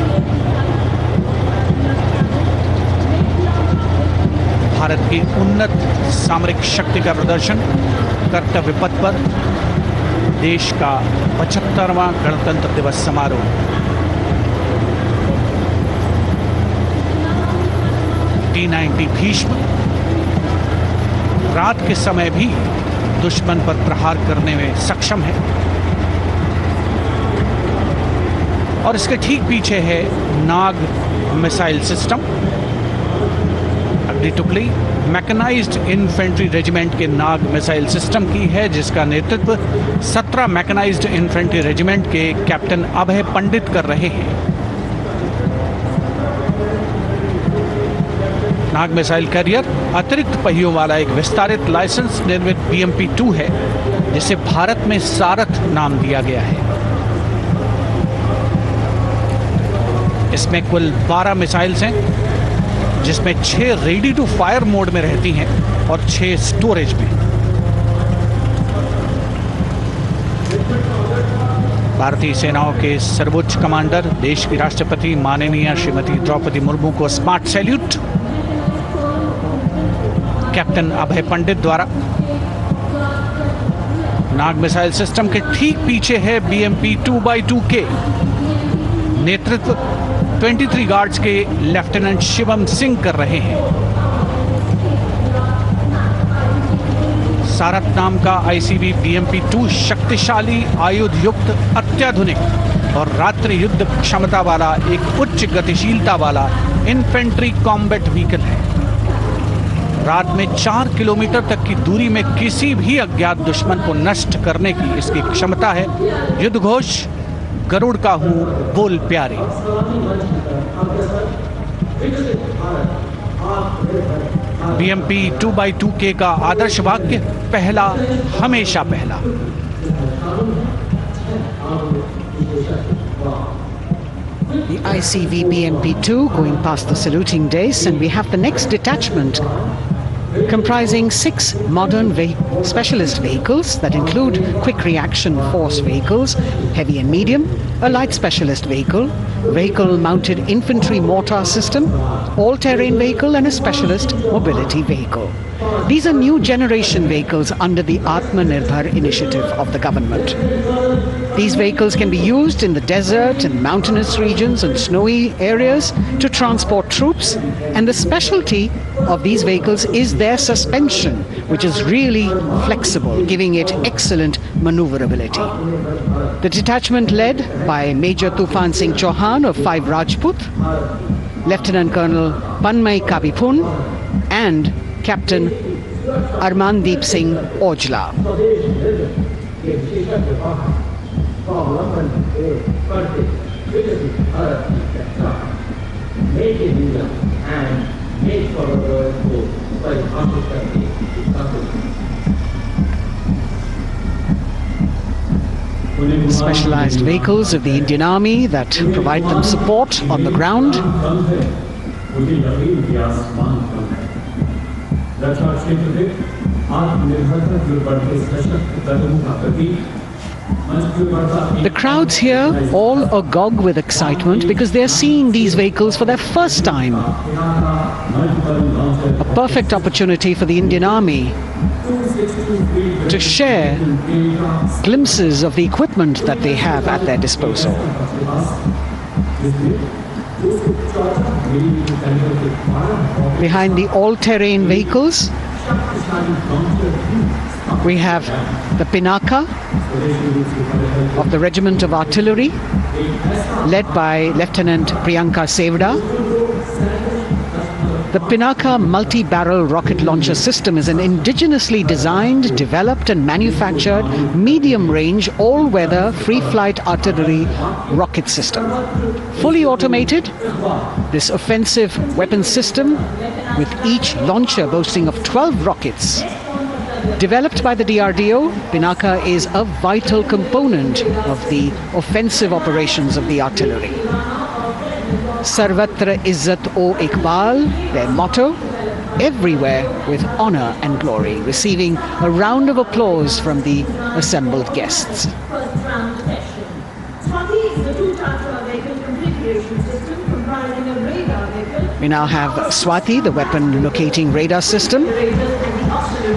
भारत की उन्नत सामरिक शक्ति का प्रदर्शन कर्तव्य पथ पर देश का 75वां गणतंत्र दिवस समारोह। T-90 भीष्म रात के समय भी दुश्मन पर प्रहार करने में सक्षम है, और इसके ठीक पीछे है नाग मिसाइल सिस्टम। अगली टुकड़ी मैकेनाइज्ड इन्फेंट्री रेजिमेंट के नाग मिसाइल सिस्टम की है, जिसका नेतृत्व 17 मैकेनाइज्ड इन्फेंट्री रेजिमेंट के कैप्टन अभय पंडित कर रहे हैं। नाग मिसाइल कैरियर अतिरिक्त पहियों वाला एक विस्तारित लाइसेंस निर्मित BMP-2 है, जिसे भारत में सारथ नाम दिया गया है। इसमें कुल 12 मिसाइल्स हैं, जिसमें 6 रेडी टू फायर मोड में रहती हैं और 6 स्टोरेज में। भारतीय सेनाओं के सर्वोच्च कमांडर देश की राष्ट्रपति माननीय श्रीमती द्रौपदी मुर्मू को स्मार्ट सैल्यूट कैप्टन अभय पंडित द्वारा। नाग मिसाइल सिस्टम के ठीक पीछे है BMP-2x2K। नेतृत्व 23 गार्ड्स के लेफ्टिनेंट शिवम सिंह कर रहे हैं। सारथ नाम का ICV BMP-2 शक्तिशाली आयुध युक्त अत्याधुनिक और रात्रि युद्ध क्षमता वाला एक उच्च गतिशीलता वाला इन्फेंट्री कॉम्बैट व्हीकल है। रात में 4 किलोमीटर तक की दूरी में किसी भी अज्ञात दुश्मन को नष्ट करने की इसकी क्षमता है। युद्ध घोष गरुड़ का हूं बोल प्यारे। BMP-2x2K का आदर्श वाक्य पहला हमेशा पहला। The ICV BMP-2 going past the saluting days, and we have the next detachment comprising 6 modern specialist vehicles that include quick reaction force vehicles, heavy and medium, a light specialist vehicle, vehicle-mounted infantry mortar system, all-terrain vehicle, and a specialist mobility vehicle. These are new generation vehicles under the Atmanirbhar initiative of the government. These vehicles can be used in the desert and mountainous regions and snowy areas to transport troops, and the specialty of these vehicles is their suspension, which is really flexible, giving it excellent maneuverability. The detachment led by Major Tufan Singh Chauhan of 5 Rajput Lieutenant Colonel Panmay Kabipun and Captain Armandeep Singh Ojla. Specialized vehicles of the Indian Army that provide them support on the ground. The crowds here all agog with excitement because they're seeing these vehicles for their first time. A perfect opportunity for the Indian Army to share glimpses of the equipment that they have at their disposal. Behind the all-terrain vehicles, we have the Pinaka of the Regiment of Artillery, led by Lieutenant Priyanka Sevda. The Pinaka multi-barrel rocket launcher system is an indigenously designed, developed and manufactured medium-range, all-weather, free-flight artillery rocket system. Fully automated, this offensive weapon system, with each launcher boasting of 12 rockets, developed by the DRDO, Pinaka is a vital component of the offensive operations of the artillery. Sarvatra Izzat o Iqbal, their motto, everywhere with honor and glory, receiving a round of applause from the assembled guests. We now have Swati, the weapon locating radar system,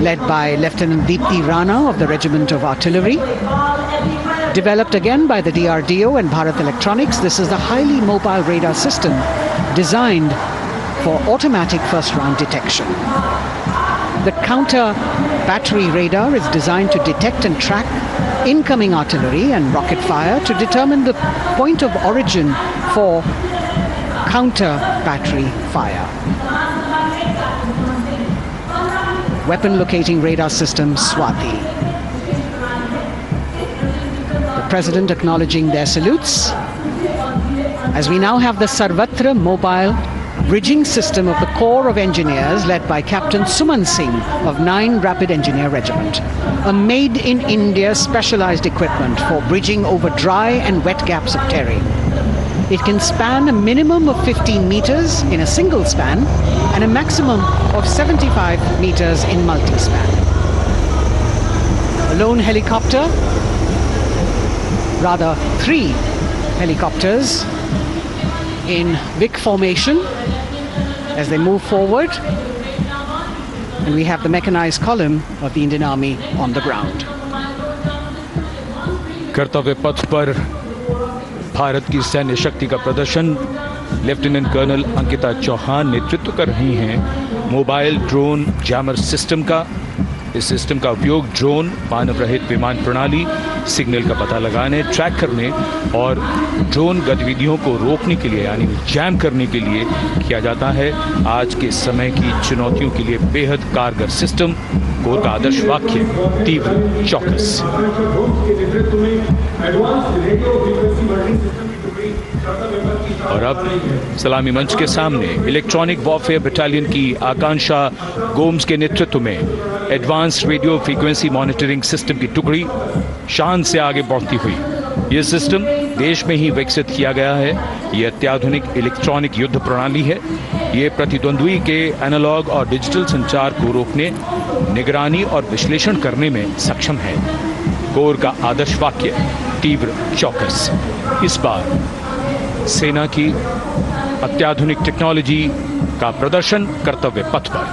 led by Lieutenant Deepti Rana of the Regiment of Artillery. Developed again by the DRDO and Bharat Electronics, this is a highly mobile radar system designed for automatic first-round detection. The counter battery radar is designed to detect and track incoming artillery and rocket fire to determine the point of origin for counter battery fire. Weapon locating radar system Swati. The President acknowledging their salutes, as we now have the Sarvatra mobile bridging system of the Corps of Engineers, led by Captain Suman Singh of 9 Rapid Engineer Regiment, a made-in-India specialized equipment for bridging over dry and wet gaps of terrain. It can span a minimum of 15 meters in a single span and a maximum of 75 meters in multi-span. A lone helicopter, rather 3 helicopters in Vic formation as they move forward, and we have the mechanized column of the Indian Army on the ground. कर्तव्य पथ पर भारत की सैन्य शक्ति का प्रदर्शन lieutenant colonel Ankita Chauhan नेतृत्व कर रही हैं मोबाइल ड्रोन जैमर सिस्टम का। इस सिस्टम का उपयोग ड्रोन, मानव रहित विमान प्रणाली, सिग्नल का पता लगाने, ट्रैक करने और ड्रोन गतिविधियों को रोकने के लिए यानी जैम करने के लिए किया जाता है। आज के समय की चुनौतियों के लिए बेहद कारगर सिस्टम। कोर का आदर्श वाक्य, तीव्र चौकस। और अब सलामी मंच के सामने इलेक्ट्रॉनिक वॉरफेयर बटालियन की आकांक्षा गोम्स के नेतृत्व में advance radio frequency monitoring system की टुकड़ी शान से आगे बढ़ती हुई। यह सिस्टम देश में ही विकसित किया गया है। यह अत्याधुनिक इलेक्ट्रॉनिक युद्ध प्रणाली है। ये प्रतिद्वंद्वी के एनालॉग और डिजिटल संचार को रोकने, निगरानी और विश्लेषण करने में सक्षम है। कोर का आदर्श वाक्य, तीव्र चौकस। इस बार सेना की अत्याधुनिक टेक्नोलॉजी का प्रदर्शन कर्तव्य पथ पर।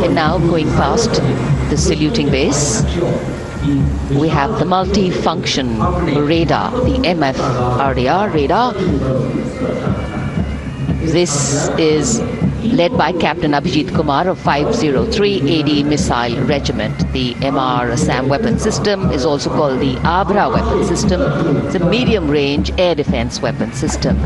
And now going past the saluting base, we have the multi-function radar, the MFRDR radar. This is led by Captain Abhijit Kumar of 503 AD Missile Regiment. The MR Assam weapon system is also called the Abra weapon system. It's a medium-range air defense weapon system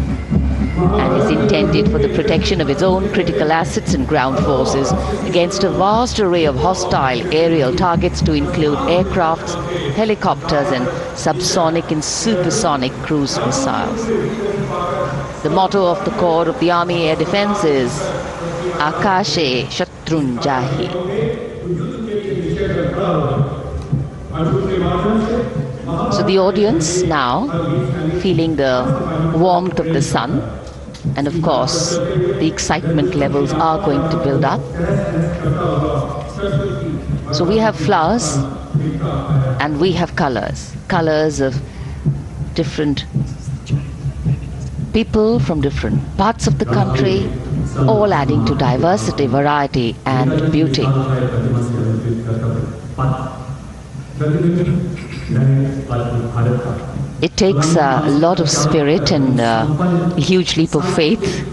and is intended for the protection of its own critical assets and ground forces against a vast array of hostile aerial targets to include aircrafts, helicopters and subsonic and supersonic cruise missiles. The motto of the Corps of the Army Air Defense is Akashe Shatrun Jahi. So the audience now feeling the warmth of the sun, and of course the excitement levels are going to build up. So we have flowers and we have colors of different people from different parts of the country, all adding to diversity, variety and beauty. It takes a lot of spirit and a huge leap of faith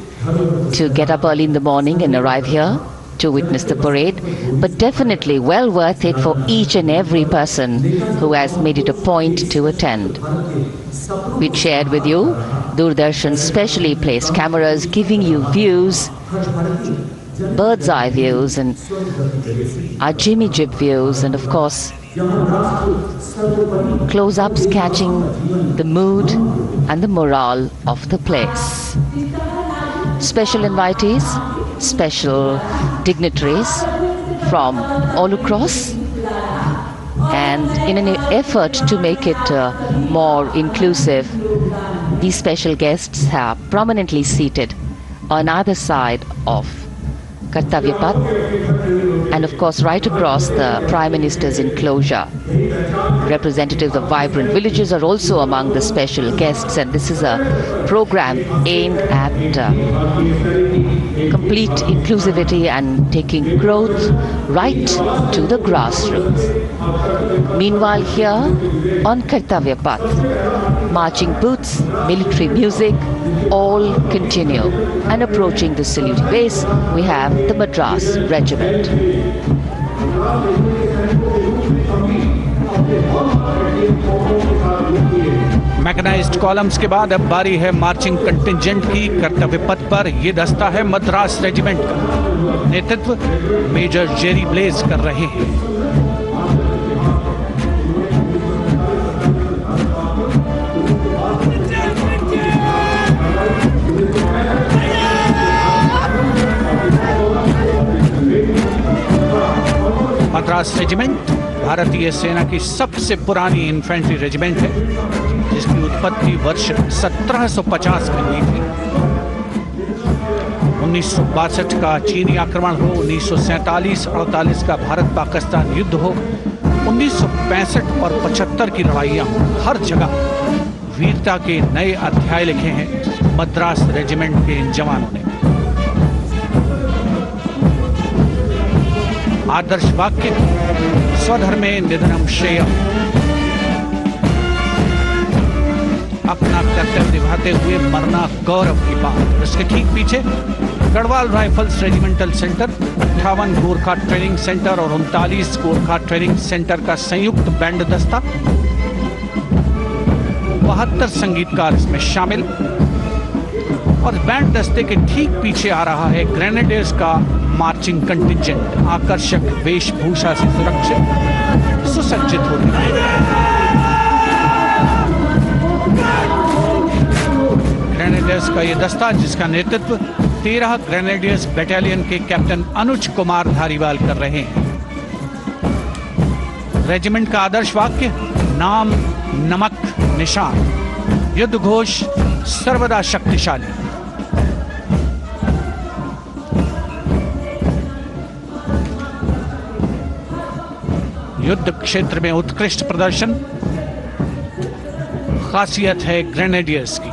to get up early in the morning and arrive here to witness the parade, but definitely well worth it for each and every person who has made it a point to attend. We shared with you Doordarshan's specially placed cameras giving you views, bird's eye views and our Jimmy Jib views, and of course close-ups catching the mood and the morale of the place. Special invitees, special dignitaries from all across, and in an effort to make it more inclusive, these special guests are prominently seated on either side of Kartavya Path, and of course right across the Prime Minister's enclosure. Representatives of vibrant villages are also among the special guests, and this is a program aimed at complete inclusivity and taking growth right to the grassroots. Meanwhile here on Kartavya Path, marching boots, military music, all continue. And approaching the saluting base, we have the Madras Regiment. Mechanised columns के बाद अब बारी है marching contingent की। कर्तव्य पथ पर ये दस्ता है मद्रास रेजिमेंट का। नेतृत्व मेजर जेरी ब्लेज कर रहे हैं। मद्रास रेजिमेंट भारतीय सेना की सबसे पुरानी इन्फेंट्री रेजिमेंट है, जिसकी उत्पत्ति वर्ष 1750 में हुई थी। 1962 का चीनी आक्रमण हो, 1947-48 का भारत पाकिस्तान युद्ध हो, 1965 और 75 की लड़ाइयां हो, हर जगह वीरता के नए अध्याय लिखे हैं मद्रास रेजिमेंट के इन जवानों ने। आदर्श वाक्य स्वधर्मे निधनम श्रेयः, अपना कर्तव्य निभाते हुए मरना गौरव की बात। इसके ठीक पीछे Garhwal rifles regimental centre, 58 Gorkha training centre और 39 गोरखा ट्रेनिंग सेंटर का संयुक्त बैंड दस्ता, 72 संगीतकार इसमें शामिल। और बैंड दस्ते के ठीक पीछे आ रहा है ग्रेनेडियर्स का मार्चिंग कंटिंजेंट, आकर्षक वेशभूषा से सुरक्षित सुसज्जित होते हैं। ग्रेनेडियर्स का ये दस्ता, जिसका नेतृत्व 13 ग्रेनेडियर्स बटालियन के कैप्टन अनुज कुमार धारीवाल कर रहे हैं। रेजिमेंट का आदर्श वाक्य नाम नमक निशान, युद्ध घोष सर्वदा शक्तिशाली। युद्ध क्षेत्र में उत्कृष्ट प्रदर्शन खासियत है ग्रेनेडियर्स की।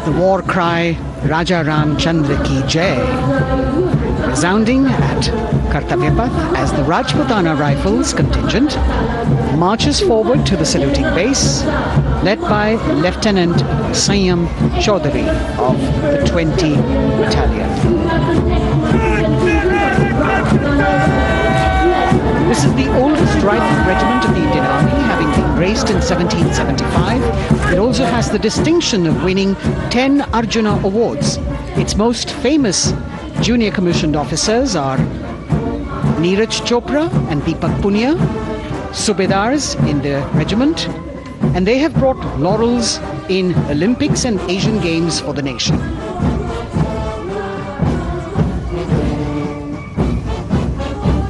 The war cry, Raja Ram Chandra Ki Jai, resounding at Kartavya Path as the Rajputana Rifles contingent marches forward to the saluting base, led by Lieutenant Sanyam Chaudhary of the 20 Battalion. This is the oldest rifle regiment of the Indian Army, having been raised in 1775. It also has the distinction of winning 10 Arjuna Awards. Its most famous junior commissioned officers are Neeraj Chopra and Deepak Punia, Subedars in the regiment, and they have brought laurels in Olympics and Asian Games for the nation.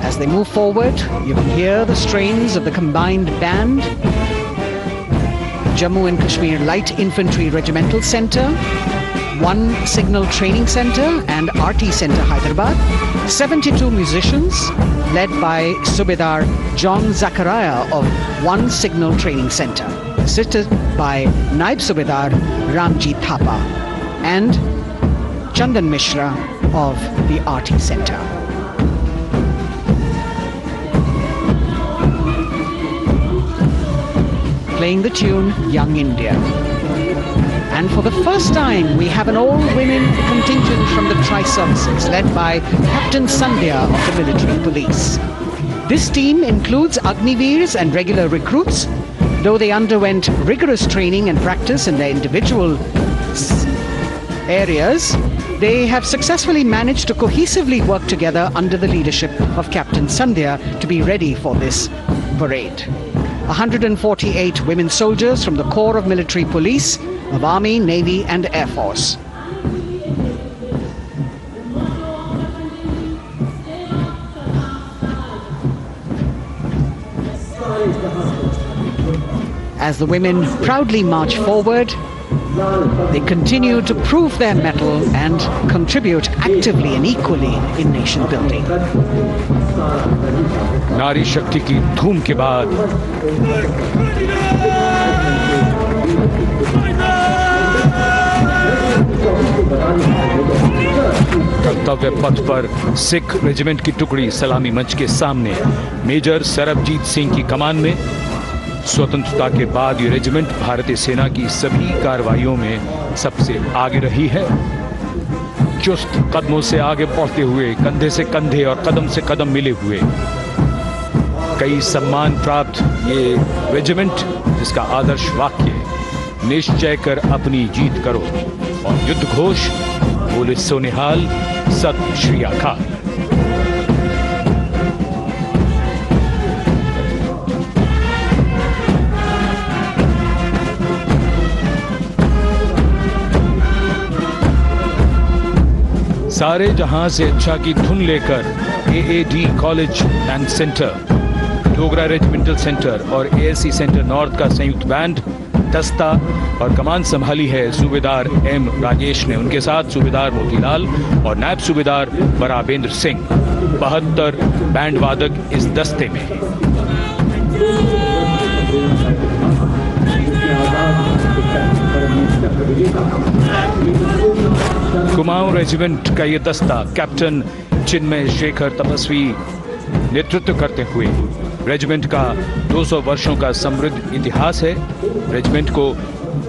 As they move forward, you can hear the strains of the combined band, Jammu and Kashmir Light Infantry Regimental Centre, 1 Signal Training Centre and RT Centre Hyderabad, 72 musicians led by Subedar John Zachariah of 1 Signal Training Centre, assisted by Naib Subedar Ramji Thapa and Chandan Mishra of the RT Centre. Playing the tune Young India. And for the first time, we have an all-women contingent from the Tri-Services, led by Captain Sandhya of the military police. This team includes Agniveers and regular recruits. Though they underwent rigorous training and practice in their individual areas, they have successfully managed to cohesively work together under the leadership of Captain Sandhya to be ready for this parade. 148 women soldiers from the Corps of Military Police of Army, Navy and Air Force. As the women proudly march forward, they continue to prove their mettle and contribute actively and equally in nation building. नारी शक्ति की धूम के बाद कर्तव्य पथ पर Sikh regiment की टुकड़ी सलामी मंच के सामने मेजर सरबजीत सिंह की कमान में स्वतंत्रता के बाद ये रेजिमेंट भारतीय सेना की सभी कार्रवाइयों में सबसे आगे रही है। चुस्त कदमों से आगे बढ़ते हुए, कंधे से कंधे और कदम से कदम मिले हुए कई सम्मान प्राप्त ये रेजिमेंट, जिसका आदर्श वाक्य निश्चय कर अपनी जीत करो और युद्ध घोष बोले सोनिहाल सत श्री अकाल। सारे जहां से अच्छा की धुन लेकर AAD college and centre, Dogra regimental centre और एएससी सेंटर नॉर्थ का संयुक्त बैंड, दस्ता और कमान संभाली है सूबेदार एम राजेश ने। उनके साथ सूबेदार मोतीलाल और नायब सूबेदार बराबेंद्र सिंह। 72 बैंड वादक इस दस्ते में। कुमाऊं रेजिमेंट का ये दस्ता कैप्टन चिन्मय शेखर तपस्वी नेतृत्व करते हुए रेजिमेंट का 200 वर्षों का समृद्ध इतिहास है। रेजिमेंट को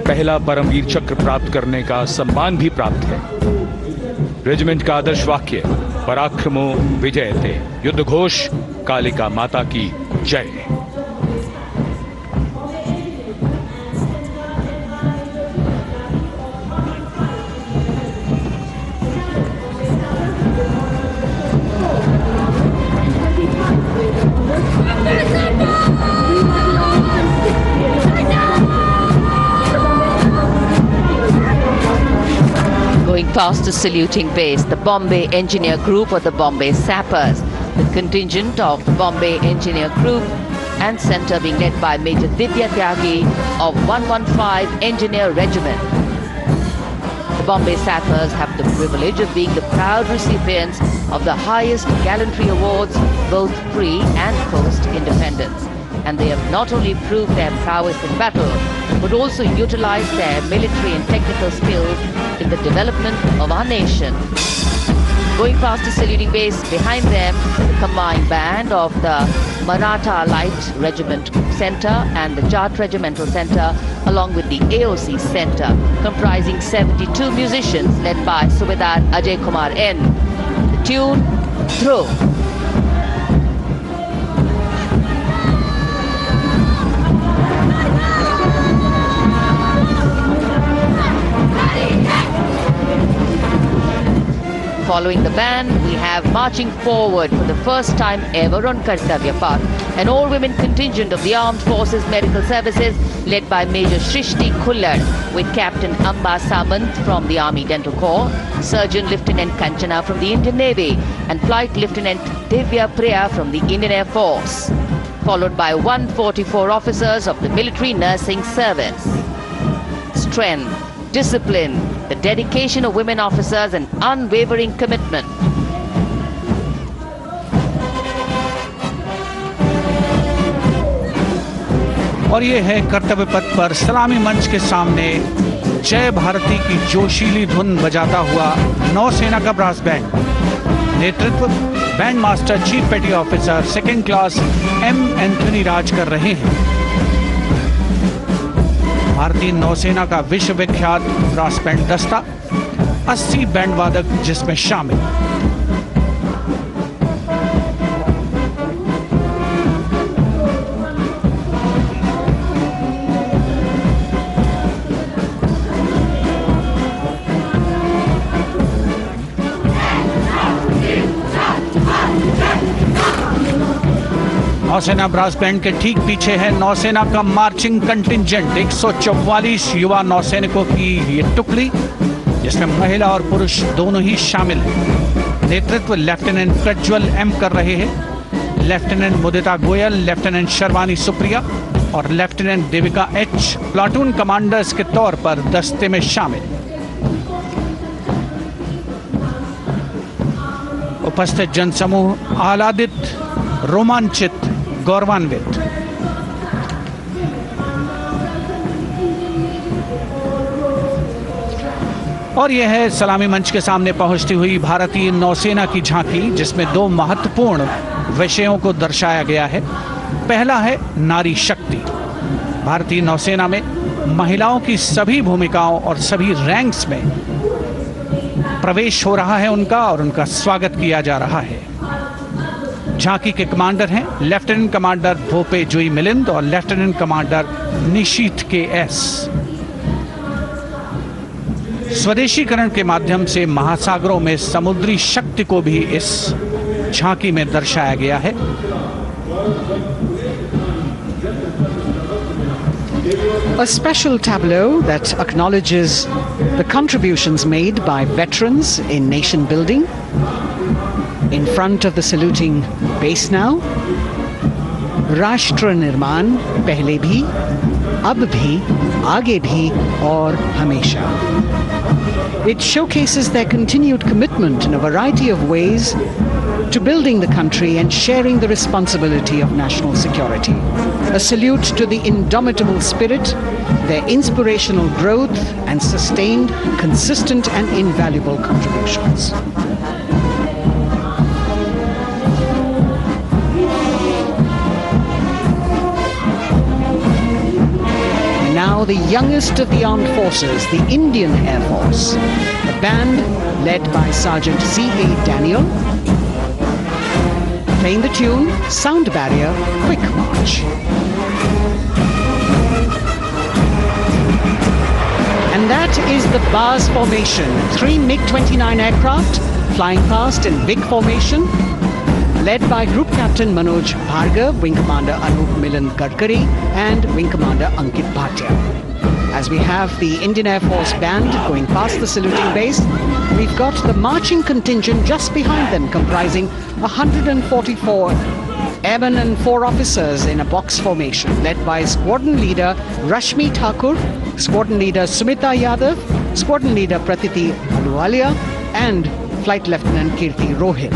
पहला परमवीर चक्र प्राप्त करने का सम्मान भी प्राप्त है। रेजिमेंट का आदर्श वाक्य पराक्रमो विजयते, युद्ध घोष कालिका माता की जय। Past the saluting base, the Bombay Engineer Group or the Bombay Sappers, the contingent of the Bombay Engineer Group and Centre being led by Major Vidya Tyagi of 115 Engineer Regiment. The Bombay Sappers have the privilege of being the proud recipients of the highest gallantry awards, both pre and post independence. and they have not only proved their prowess in battle, but also utilized their military and technical skills in the development of our nation. Going past the saluting base, behind them, the combined band of the Maratha Light Regiment Center and the Jat Regimental Center, along with the AOC Center, comprising 72 musicians led by Subedar Ajay Kumar N. The tune, Throw. Following the band, we have marching forward for the first time ever on Kartavya Path, an all-women contingent of the Armed Forces Medical Services led by Major Shrishti Khullar with Captain Amba Samant from the Army Dental Corps, Surgeon Lieutenant Kanchana from the Indian Navy, and Flight Lieutenant Divya Priya from the Indian Air Force, followed by 144 officers of the Military Nursing Service. Strength, discipline, the dedication of women officers and unwavering commitment. और ये है कर्तव्य पथ पर सलामी मंच के सामने जय भारती की जोशीली धुन बजाता हुआ नौसेना का ब्रास बैंड। नेतृत्व band master chief petty officer second class M Anthony Raj कर रहे हैं। भारतीय नौसेना का विश्व विख्यात ब्रास बैंड दस्ता, 80 बैंड वादक जिसमें शामिल। नौसेना ब्रास बैंड के ठीक पीछे है नौसेना का मार्चिंग कंटिंजेंट, 144 युवा नौसैनिकों की ये टुकड़ी जिसमें महिला और पुरुष दोनों ही शामिल हैं। नेतृत्व लेफ्टिनेंट प्रज्वल एम कर रहे हैं। लेफ्टिनेंट मुदिता गोयल, लेफ्टिनेंट शर्वानी सुप्रिया और lieutenant Devika H platoon commanders के तौर पर दस्ते में शामिल। उपस्थित जनसमूह आह्लादित, रोमांचित, गौरवान्वित। और यह है सलामी मंच के सामने पहुंचती हुई भारतीय नौसेना की झांकी, जिसमें दो महत्वपूर्ण विषयों को दर्शाया गया है। पहला है नारी शक्ति। भारतीय नौसेना में महिलाओं की सभी भूमिकाओं और सभी रैंक्स में प्रवेश हो रहा है उनका, और उनका स्वागत किया जा रहा है। झांकी के कमांडर हैं लेफ्टिनेंट कमांडर भोपे जुई मिलिंद और लेफ्टिनेंट कमांडर निशीथ के एस। स्वदेशीकरण के माध्यम से महासागरों में समुद्री शक्ति को भी इस झांकी में दर्शाया गया है। A special tableau that acknowledges the contributions made by veterans in nation building. In front of the saluting base now, राष्ट्र निर्माण पहले भी, अब भी, आगे भी और हमेशा. It showcases their continued commitment in a variety of ways to building the country and sharing the responsibility of national security. A salute to the indomitable spirit, their inspirational growth and sustained, consistent and invaluable contributions. Now the youngest of the armed forces, the Indian Air Force, a band led by Sergeant C.A. Daniel, playing the tune Sound Barrier Quick March. And that is the bars formation, 3 MiG-29 aircraft flying past in big formation, led by Group Captain Manoj Bhargav, Wing Commander Anup Milan Gadkari and Wing Commander Ankit Bhatia. As we have the Indian Air Force band going past the saluting base, we've got the marching contingent just behind them, comprising 144 airmen and 4 officers in a box formation, led by Squadron Leader Rashmi Thakur, Squadron Leader Sumita Yadav, Squadron Leader Pratiti Aluwalia and Flight Lieutenant Kirti Rohit.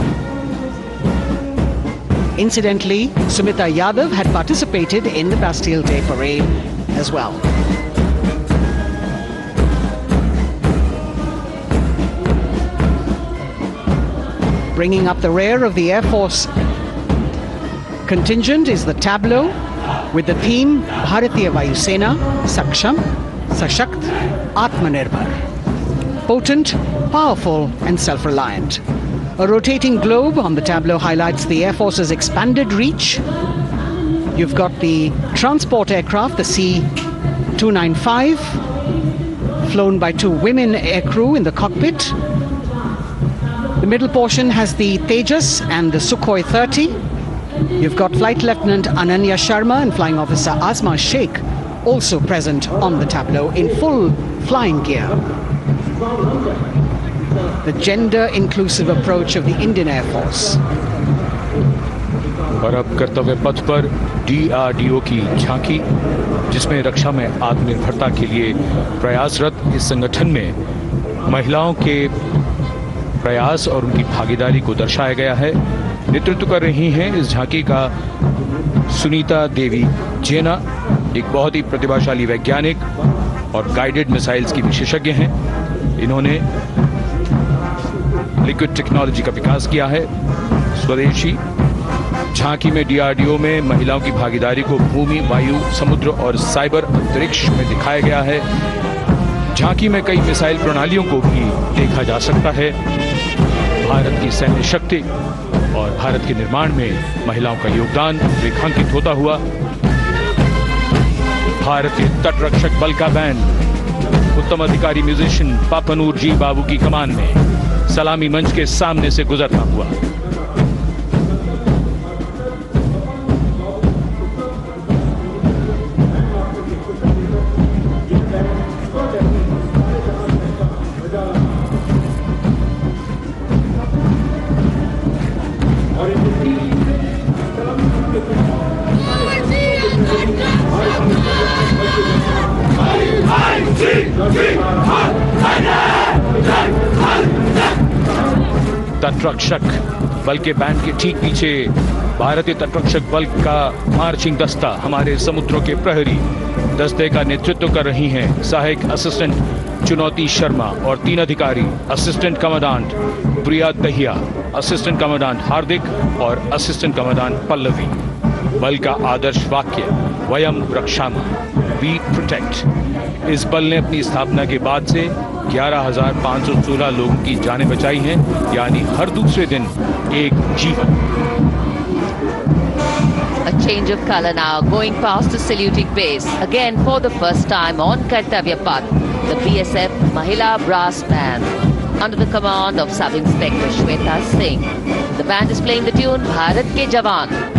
Incidentally, Sumita Yadav had participated in the Bastille Day parade as well. Bringing up the rear of the Air Force contingent is the tableau with the theme Bharatiya Vayu Sena, Saksham, Sashakt, Atmanirbhar. Potent, powerful and self-reliant. A rotating globe on the tableau highlights the Air Force's expanded reach. You've got the transport aircraft, the C-295, flown by 2 women aircrew in the cockpit. The middle portion has the Tejas and the Sukhoi 30. You've got Flight Lieutenant Ananya Sharma and Flying Officer Azma Sheikh also present on the tableau in full flying gear. The gender-inclusive approach of the Indian Air Force. और अब कर्तव्य पथ पर DRDO की झांकी, जिसमें रक्षा में आत्मनिर्भरता के लिए प्रयासरत इस संगठन में महिलाओं के प्रयास और उनकी भागीदारी को दर्शाया गया है। नेतृत्व कर रही हैं इस झांकी का सुनीता देवी जेना, एक बहुत ही प्रतिभाशाली वैज्ञानिक और गाइडेड मिसाइल्स की विशेषज्ञ हैं। इन्होंने लिक्विड टेक्नोलॉजी का विकास किया है, स्वदेशी। झांकी में DRDO में महिलाओं की भागीदारी को भूमि, वायु, समुद्र और साइबर अंतरिक्ष में दिखाया गया है। झांकी में कई मिसाइल प्रणालियों को भी देखा जा सकता है। भारत की सैन्य शक्ति और भारत के निर्माण में महिलाओं का योगदान रेखांकित होता हुआ भारतीय तटरक्षक बल का बैंड उत्तम अधिकारी म्यूजिशियन पापनूर जी बाबू की कमान में सलामी मंच के सामने से गुजरता हुआ। तटरक्षक बल के बैंड के ठीक पीछे भारतीय तटरक्षक बल का मार्चिंग दस्ता हमारे समुद्रों के प्रहरी दस्ते का नेतृत्व कर रही हैं सहायक असिस्टेंट चुनौती शर्मा और 3 अधिकारी, असिस्टेंट कमांडेंट प्रिया दहिया, असिस्टेंट कमांडेंट हार्दिक और असिस्टेंट कमांडेंट पल्लवी। बल का आदर्श वाक्य वयम रक्षामः, वी प्रोटेक्ट। इस बल ने अपनी स्थापना के बाद से 11,516 लोगों की जानें बचाई हैं, यानी हर दूसरे दिन एक जीवन। A change of color now, going past the saluting base. Again, for the first time on Kartavya Path, the BSF Mahila Brass Band, under the command of Sub-Inspector Shweta Singh. The band is playing the tune Bharat Ke Jawan.